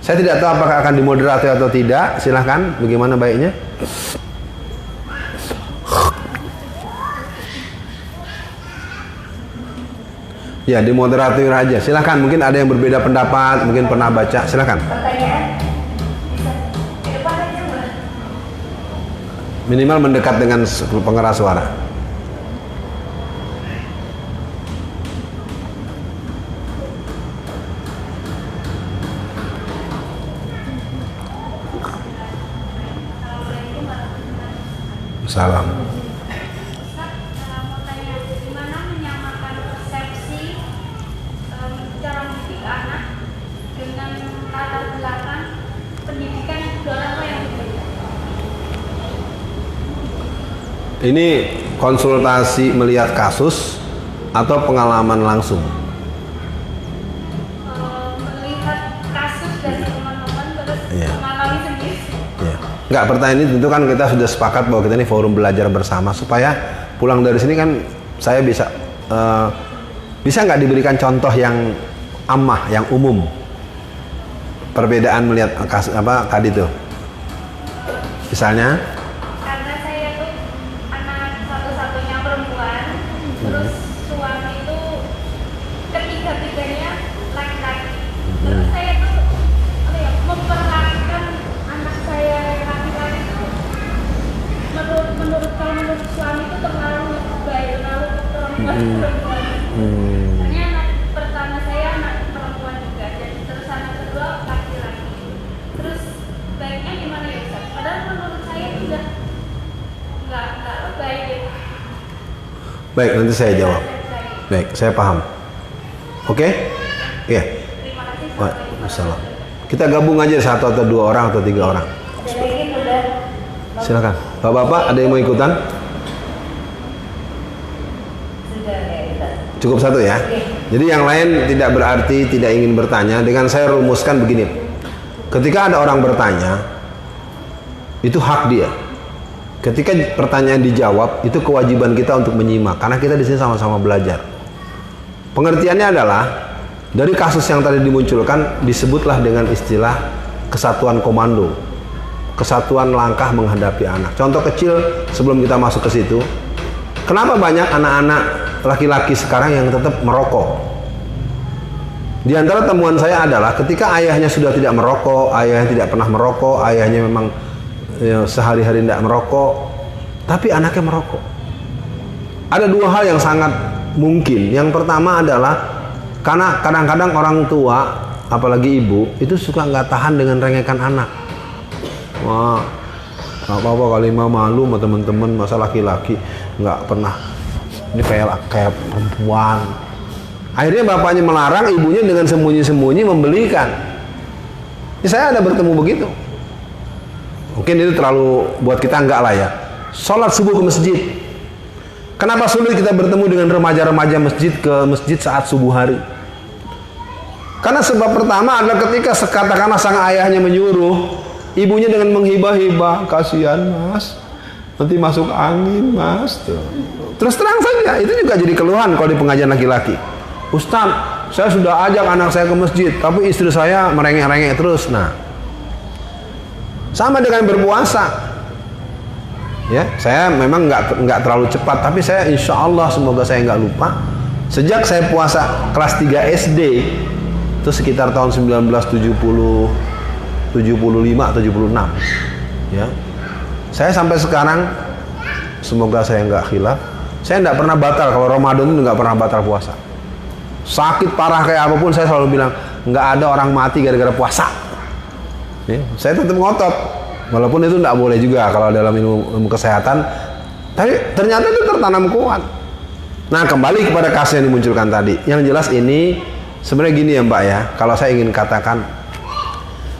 Saya tidak tahu apakah akan dimoderasi atau tidak, silahkan, bagaimana baiknya? Ya, dimoderator aja, silahkan, mungkin ada yang berbeda pendapat, mungkin pernah baca, silahkan. Pertanyaan, Minimal mendekat dengan pengeras suara. Salam. mau tanya, gimana menyamakan persepsi cara mendidik anak dengan latar belakang pendidikan kedua orang tua yang berbeda? Ini konsultasi melihat kasus atau pengalaman langsung? Melihat kasus dari teman-teman terus mengalami sendiri. Ya. Enggak, pertanyaan ini tentu kan kita sudah sepakat bahwa kita ini forum belajar bersama, supaya pulang dari sini kan saya bisa nggak diberikan contoh yang ammah, yang umum, perbedaan melihat kasus apa tadi tuh, misalnya. Karena saya tuh anak satu-satunya perempuan, terus suami itu ketiga-tiganya laki-laki. Terus saya tuh memperlakukan anak saya yang laki-laki itu menurut suami itu terlalu baik, terlalu perempuan. Soalnya anak pertama saya anak perempuan juga, jadi terus anak kedua laki-laki. Terus baiknya gimana ya Ustaz? Padahal menurut saya itu udah nggak baik gitu. Baik, nanti saya jawab. Baik, saya paham. Oke? Iya. Terima kasih. Waalaikumsalam. Kita gabung aja satu atau dua orang atau tiga orang. Silakan. Bapak-bapak ada yang mau ikutan? Cukup satu ya. Jadi yang lain tidak berarti tidak ingin bertanya. Dengan saya rumuskan begini. Ketika ada orang bertanya, itu hak dia. Ketika pertanyaan dijawab, itu kewajiban kita untuk menyimak. Karena kita di sini sama-sama belajar. Pengertiannya adalah dari kasus yang tadi dimunculkan disebutlah dengan istilah kesatuan komando, kesatuan langkah menghadapi anak. Contoh kecil sebelum kita masuk ke situ, kenapa banyak anak-anak laki-laki sekarang yang tetap merokok? Di antara temuan saya adalah ketika ayahnya sudah tidak merokok, ayahnya tidak pernah merokok, ayahnya memang sehari-hari tidak merokok, tapi anaknya merokok. Ada dua hal yang sangat mungkin. Yang pertama adalah karena kadang-kadang orang tua, apalagi ibu, itu suka nggak tahan dengan rengekan anak. Wah, nggak apa-apa kali mah malu sama teman-teman, masa laki-laki nggak pernah, ini kayak perempuan. Akhirnya bapaknya melarang, ibunya dengan sembunyi-sembunyi membelikan. Ini saya ada bertemu begitu. Mungkin itu terlalu buat kita, enggak lah ya. Sholat subuh ke masjid. Kenapa sulit kita bertemu dengan remaja-remaja ke masjid saat subuh hari? Karena sebab pertama adalah ketika katakanlah sang ayahnya menyuruh, ibunya dengan menghibah-hibah, kasihan mas, nanti masuk angin mas. Terus terang saja, itu juga jadi keluhan kalau di pengajian laki-laki. Ustaz, saya sudah ajak anak saya ke masjid, tapi istri saya merengek-rengek terus. Nah, sama dengan berpuasa. Ya, saya memang nggak terlalu cepat, tapi saya insya Allah semoga saya nggak lupa. Sejak saya puasa kelas 3 SD, itu sekitar tahun 1975, 76, ya. Saya sampai sekarang, semoga saya nggak khilaf, saya nggak pernah batal. Kalau Ramadan itu nggak pernah batal puasa. Sakit parah kayak apapun, saya selalu bilang nggak ada orang mati gara-gara puasa. Ya, saya tetap ngotot. Walaupun itu tidak boleh juga kalau dalam ilmu kesehatan, tapi ternyata itu tertanam kuat. Nah, kembali kepada kasus yang dimunculkan tadi. Yang jelas ini sebenarnya gini ya Mbak ya, kalau saya ingin katakan,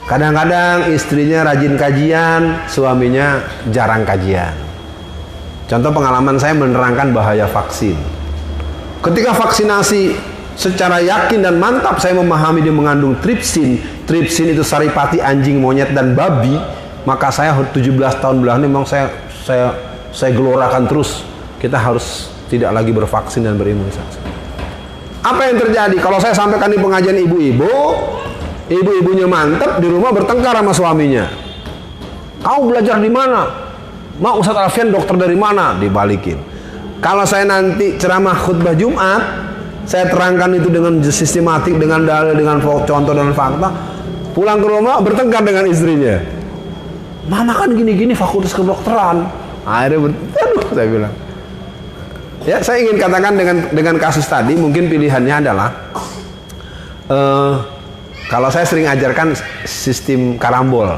Kadang-kadang istrinya rajin kajian, suaminya jarang kajian. Contoh pengalaman saya menerangkan bahaya vaksin. Ketika vaksinasi secara yakin dan mantap saya memahami dia mengandung tripsin. Tripsin itu saripati anjing, monyet dan babi. Maka saya 17 tahun belakangan memang saya gelorakan terus. Kita harus tidak lagi bervaksin dan berimunisasi. Apa yang terjadi? Kalau saya sampaikan di pengajian ibu-ibu, ibu-ibunya mantep di rumah bertengkar sama suaminya. Kau belajar di mana? Mak, Ustadz Alfian dokter dari mana? Dibalikin. Kalau saya nanti ceramah khutbah Jumat, saya terangkan itu dengan sistematik, dengan dalil, dengan contoh dan fakta. Pulang ke rumah bertengkar dengan istrinya. Mama kan gini-gini fakultas kedokteran. Akhirnya aduh, saya bilang. Ya, saya ingin katakan dengan kasus tadi mungkin pilihannya adalah kalau saya sering ajarkan sistem karambol.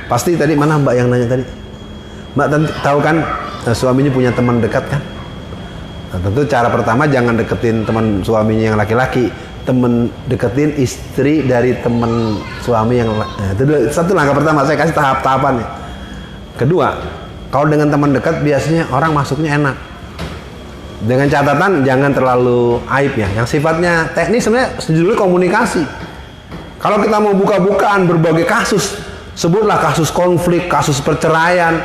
Pasti tadi mana Mbak yang nanya tadi? Mbak tahu kan suaminya punya teman dekat kan? Nah, tentu cara pertama jangan deketin teman suaminya yang laki-laki, deketin istri dari teman suami yang itu satu langkah pertama, saya kasih tahap-tahapannya. Kedua, kalau dengan teman dekat biasanya orang masuknya enak. Dengan catatan jangan terlalu aib ya. Yang sifatnya teknis sebenarnya sejujurnya komunikasi. Kalau kita mau buka-bukaan berbagai kasus, sebutlah kasus konflik, kasus perceraian,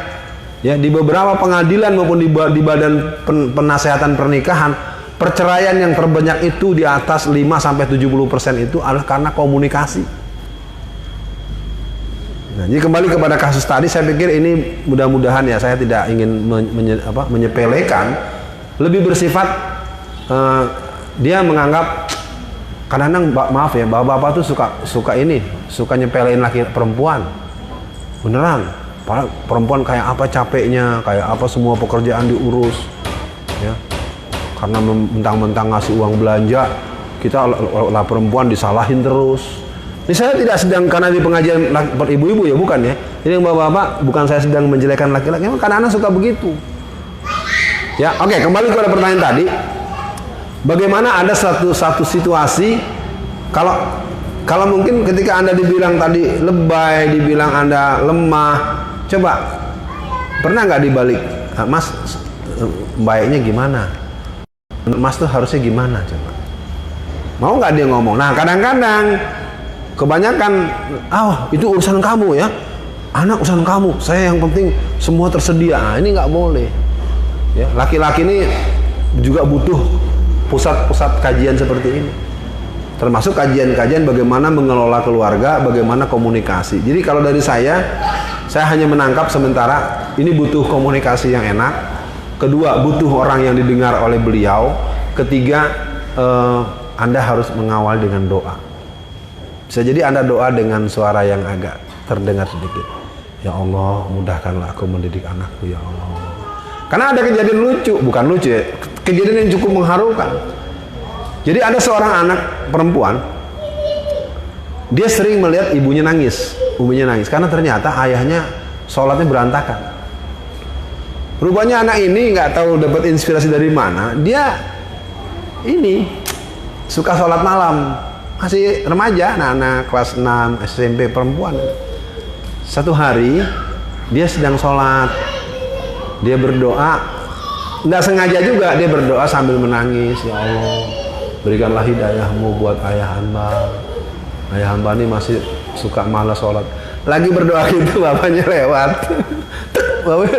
ya di beberapa pengadilan maupun di badan penasehatan pernikahan, perceraian yang terbanyak itu di atas 5-70% itu adalah karena komunikasi. Nah, jadi kembali kepada kasus tadi, saya pikir ini mudah-mudahan ya, saya tidak ingin menyepelekan, lebih bersifat dia menganggap kadang-kadang maaf ya, bapak-bapak tuh suka nyepelein laki perempuan. Beneran, perempuan kayak apa capeknya, kayak apa semua pekerjaan diurus, ya. Karena mentang-mentang ngasih uang belanja, kita lah perempuan disalahin terus. Ini saya tidak sedang karena di pengajian ibu-ibu ya, bukan ya. Jadi bapak-bapak, bukan saya sedang menjelekan laki-laki, memang kadang-kadang suka begitu. Ya, oke, kembali kepada pertanyaan tadi. Bagaimana ada satu situasi kalau mungkin ketika Anda dibilang tadi lebay, dibilang Anda lemah, coba pernah nggak dibalik, Mas, baiknya gimana? Mas tuh harusnya gimana? Coba. Mau nggak dia ngomong? Nah, kadang-kadang kebanyakan, itu urusan kamu ya, anak urusan kamu. Saya yang penting semua tersedia. Nah, ini nggak boleh. Ya, laki-laki ini juga butuh pusat-pusat kajian seperti ini, termasuk kajian-kajian bagaimana mengelola keluarga, bagaimana komunikasi. Jadi kalau dari saya hanya menangkap sementara ini butuh komunikasi yang enak. Kedua, butuh orang yang didengar oleh beliau. Ketiga, Anda harus mengawal dengan doa. Bisa jadi Anda doa dengan suara yang agak terdengar sedikit. Ya Allah, mudahkanlah aku mendidik anakku ya Allah. Karena ada kejadian lucu, bukan lucu ya, kejadian yang cukup mengharukan. Jadi ada seorang anak perempuan, dia sering melihat ibunya nangis, karena ternyata ayahnya sholatnya berantakan. Rupanya anak ini nggak tahu dapat inspirasi dari mana, dia ini suka sholat malam, masih remaja, anak kelas 6 SMP perempuan. Satu hari dia sedang sholat, dia berdoa, nggak sengaja juga dia berdoa sambil menangis. Ya Allah, berikanlah hidayahmu buat ayah hamba. Ayah hamba ini masih suka malas sholat. Lagi berdoa gitu, bapaknya lewat. Bapaknya